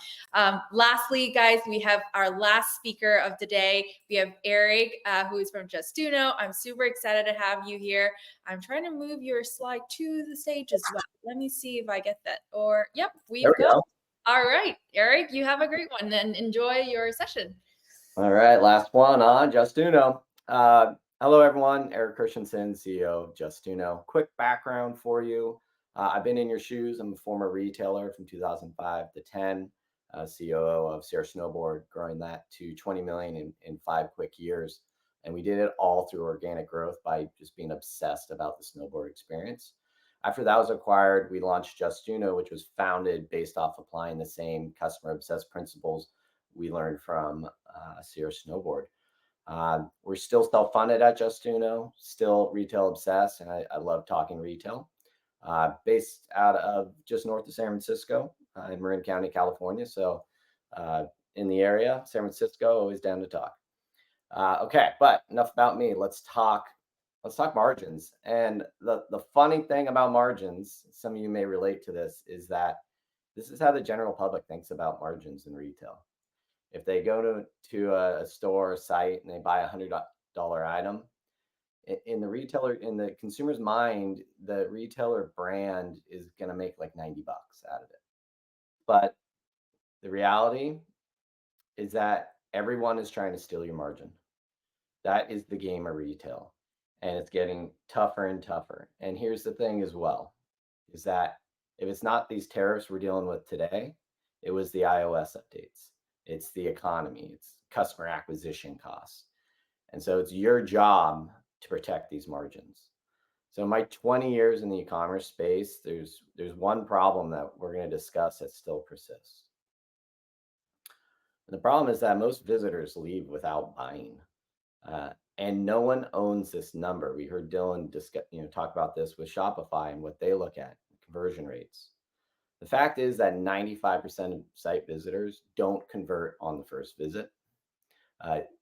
Speaker 1: Lastly, guys, we have our last speaker of the day. We have Eric, who is from Justuno. I'm super excited to have you here. I'm trying to move your slide to the stage as well. Let me see if I get that. Or, yep, we go. All right, Eric, you have a great one and enjoy your session.
Speaker 9: All right, last one on Justuno. Hello, everyone. Eric Christensen, CEO of Justuno. Quick background for you. I've been in your shoes. I'm a former retailer from 2005 to 10, COO of Sierra Snowboard, growing that to 20 million in 5 quick years. And we did it all through organic growth by just being obsessed about the snowboard experience. After that was acquired, we launched Justuno, which was founded based off applying the same customer obsessed principles we learned from Sierra Snowboard. We're still self-funded at Justuno, still retail obsessed, and I love talking retail. Based out of just north of San Francisco in Marin County, California. So in the area, San Francisco, always down to talk. Okay, but enough about me. Let's talk margins. And the funny thing about margins, some of you may relate to this, is that this is how the general public thinks about margins in retail. If they go to a store or site and they buy $100 item, in the consumer's mind, the retailer brand is going to make like $90 out of it. But the reality is that everyone is trying to steal your margin. That is the game of retail, and it's getting tougher and tougher. And here's the thing as well, is that if it's not these tariffs we're dealing with today, it was the iOS updates. It's the economy, it's customer acquisition costs. And so it's your job to protect these margins. So in my 20 years in the e-commerce space, there's one problem that we're going to discuss that still persists. And the problem is that most visitors leave without buying. And no one owns this number. We heard Dylan talk about this with Shopify and what they look at, conversion rates. The fact is that 95% of site visitors don't convert on the first visit.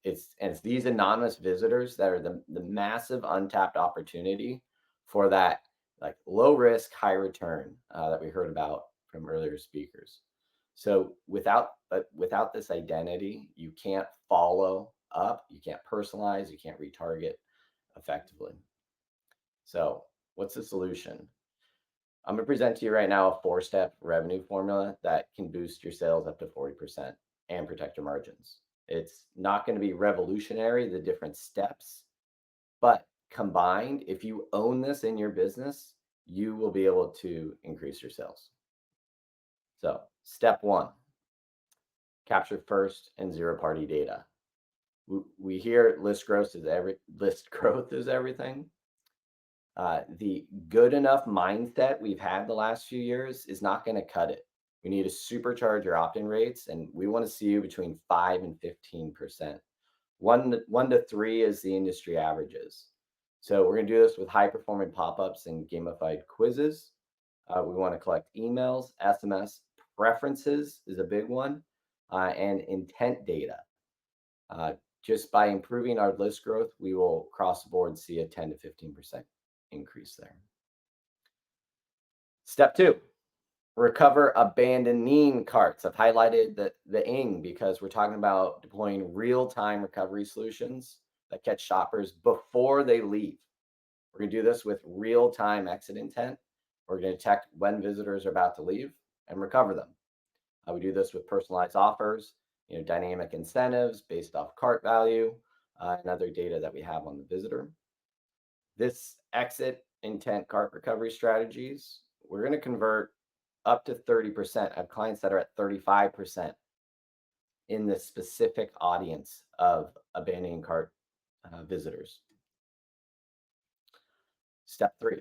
Speaker 9: It's these anonymous visitors that are the massive untapped opportunity for that like low risk, high return that we heard about from earlier speakers. So without this identity, you can't follow up, you can't personalize, you can't retarget effectively. So what's the solution? I'm going to present to you right now a 4-step revenue formula that can boost your sales up to 40% and protect your margins. It's not going to be revolutionary, the different steps, but combined, if you own this in your business, you will be able to increase your sales. So step 1, capture first and zero-party data. We hear list growth is everything. The good enough mindset we've had the last few years is not going to cut it. We need to supercharge your opt-in rates, and we want to see you between 5 and 15%. 1 to 3 is the industry averages. So we're going to do this with high-performing pop-ups and gamified quizzes. We want to collect emails, SMS, preferences is a big one, and intent data. Just by improving our list growth, we will across the board see a 10 to 15% increase there. Step 2, recover abandoning carts. I've highlighted the ing because we're talking about deploying real-time recovery solutions that catch shoppers before they leave. We're going to do this with real-time exit intent. We're going to detect when visitors are about to leave and recover them. We do this with personalized offers, dynamic incentives based off cart value, and other data that we have on the visitor. This exit intent cart recovery strategies, we're going to convert up to 30% of clients that are at 35% in the specific audience of abandoning cart visitors. Step 3,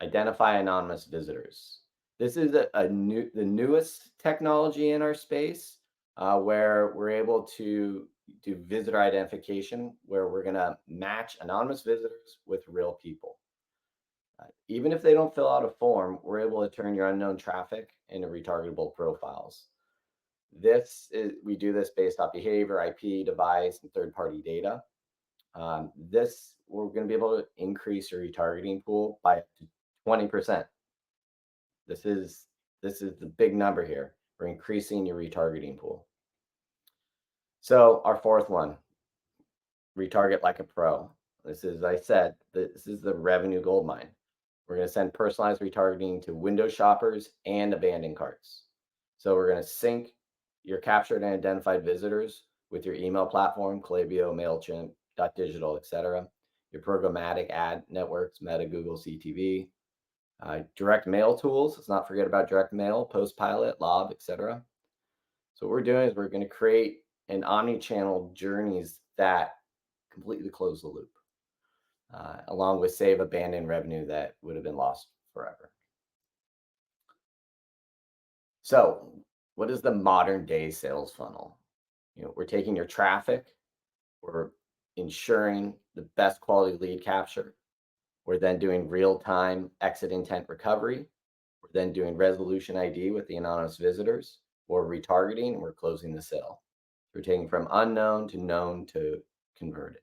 Speaker 9: identify anonymous visitors. This is the newest technology in our space where we're able to do visitor identification, where we're going to match anonymous visitors with real people. Even if they don't fill out a form, we're able to turn your unknown traffic into retargetable profiles. We do this based off behavior, IP, device, and third-party data. We're going to be able to increase your retargeting pool by 20%. This is the big number here. We're increasing your retargeting pool. So our 4th one, retarget like a pro. This is, as I said, this is the revenue goldmine. We're going to send personalized retargeting to window shoppers and abandoned carts. So we're going to sync your captured and identified visitors with your email platform, Klaviyo, MailChimp, .digital, etc. Your programmatic ad networks, Meta, Google, CTV, direct mail tools. Let's not forget about direct mail, Postpilot, Lob, etc. So what we're doing is we're going to create an omni-channel journeys that completely close the loop, along with save abandoned revenue that would have been lost forever. So what is the modern day sales funnel? We're taking your traffic, we're ensuring the best quality lead capture. We're then doing real-time exit intent recovery. We're then doing resolution ID with the anonymous visitors. We're retargeting, and we're closing the sale. We're taking from unknown to known to converted.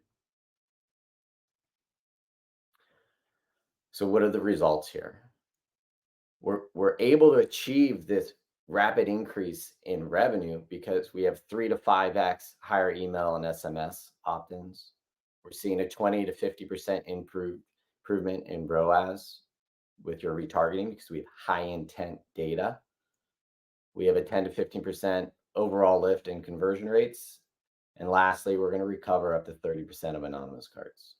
Speaker 9: So what are the results here? We're able to achieve this rapid increase in revenue because we have 3 to 5x higher email and SMS opt-ins. We're seeing a 20 to 50% improvement in ROAS with your retargeting because we have high intent data. We have a 10 to 15% overall lift in conversion rates. And lastly, we're going to recover up to 30% of anonymous carts.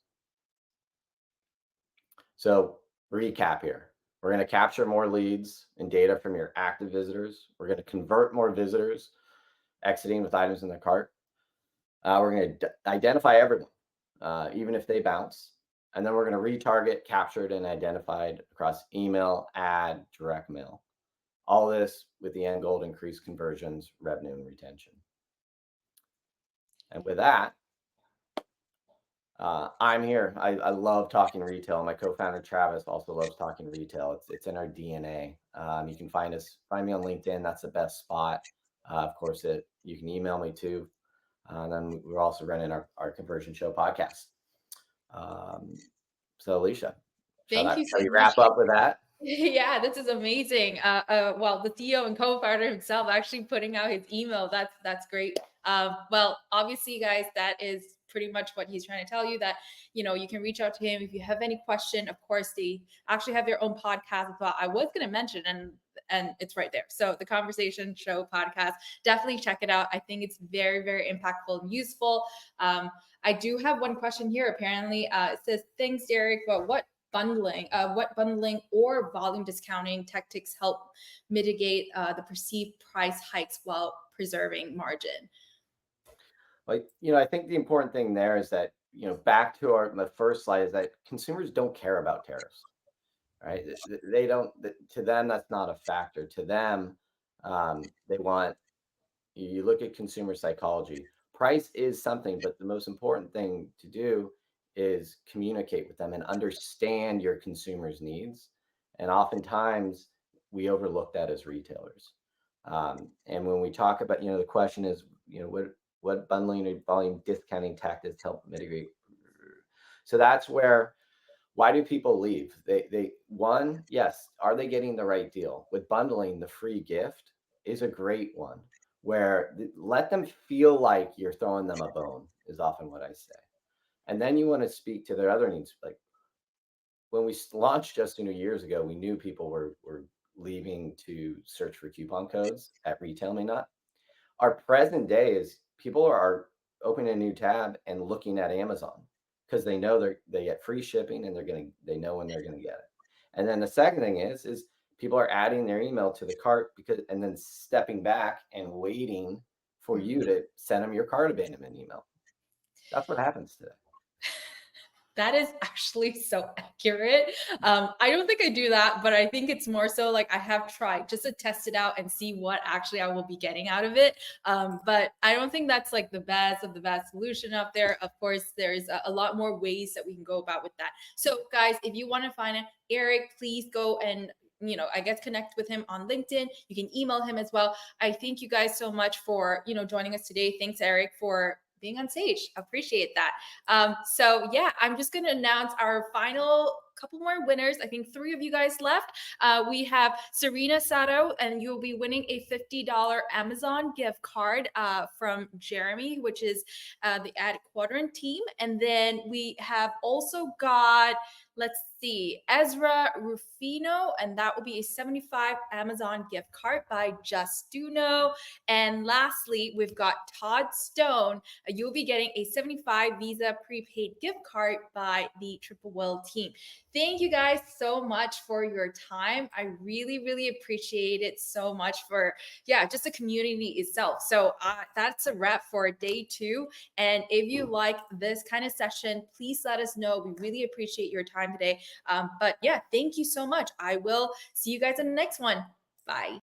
Speaker 9: So recap here. We're going to capture more leads and data from your active visitors. We're going to convert more visitors exiting with items in their cart. We're going to identify everyone, even if they bounce. And then we're going to retarget captured and identified across email, ad, direct mail. All this with the end goal to increase conversions, revenue, and retention. And with that, I'm here. I love talking retail. My co-founder Travis also loves talking retail. It's in our DNA. You can find me on LinkedIn. That's the best spot. Of course, you can email me too. And then we're also running our Conversion Show podcast. So Alicia,
Speaker 1: Thank you so
Speaker 9: shall we
Speaker 1: much.
Speaker 9: wrap up with that?
Speaker 1: Yeah, this is amazing. Well, the CEO and co-founder himself actually putting out his email. That's great. Well, obviously, guys, that is pretty much what he's trying to tell you, that, you know, you can reach out to him if you have any question. Of course, they actually have their own podcast as well. I was going to mention, and it's right there. So the Conversation Show podcast, definitely check it out. I think it's very, very impactful and useful. I do have one question here. Apparently, it says, thanks, Derek, but what bundling or volume discounting tactics help mitigate the perceived price hikes while preserving margin?
Speaker 9: Like, I think the important thing there is that, back to my first slide, is that consumers don't care about tariffs, right? They don't, to them, that's not a factor. To them, they want, you look at consumer psychology, price is something, but the most important thing to do is communicate with them and understand your consumers' needs. And oftentimes we overlook that as retailers. And when we talk about, the question is, what bundling or volume discounting tactics help mitigate? So that's where, why do people leave? One, yes, are they getting the right deal? With bundling, the free gift is a great one, where let them feel like you're throwing them a bone, is often what I say. And then you want to speak to their other needs. Like when we launched Justuno years ago, we knew people were leaving to search for coupon codes at retail, may not. Our present day is people are opening a new tab and looking at Amazon because they know they get free shipping and they know when they're gonna get it. And then the second thing is people are adding their email to the cart and then stepping back and waiting for you to send them your cart abandonment email. That's what happens today.
Speaker 1: That is actually so accurate. I don't think I do that, but I think it's more so like I have tried just to test it out and see what actually I will be getting out of it. But I don't think that's like the best of the best solution out there. Of course, there's a lot more ways that we can go about with that. So guys, if you want to find Eric, please go and I guess connect with him on LinkedIn. You can email him as well. I thank you guys so much for, joining us today. Thanks, Eric, for being on stage. Appreciate that. So yeah, I'm just going to announce our final couple more winners. I think 3 of you guys left. We have Serena Sato, and you'll be winning a $50 Amazon gift card from Jeremy, which is the adQuadrant team. And then we have also got, let's see, Ezra Rufino, and that will be a 75 Amazon gift card by Justuno. And lastly, we've got Todd Stone. You'll be getting a 75 Visa prepaid gift card by the Triple team. Thank you guys so much for your time. I really, really appreciate it so much for, just the community itself. So that's a wrap for day 2. And if you like this kind of session, please let us know. We really appreciate your time today. But yeah, thank you so much. I will see you guys in the next one. Bye.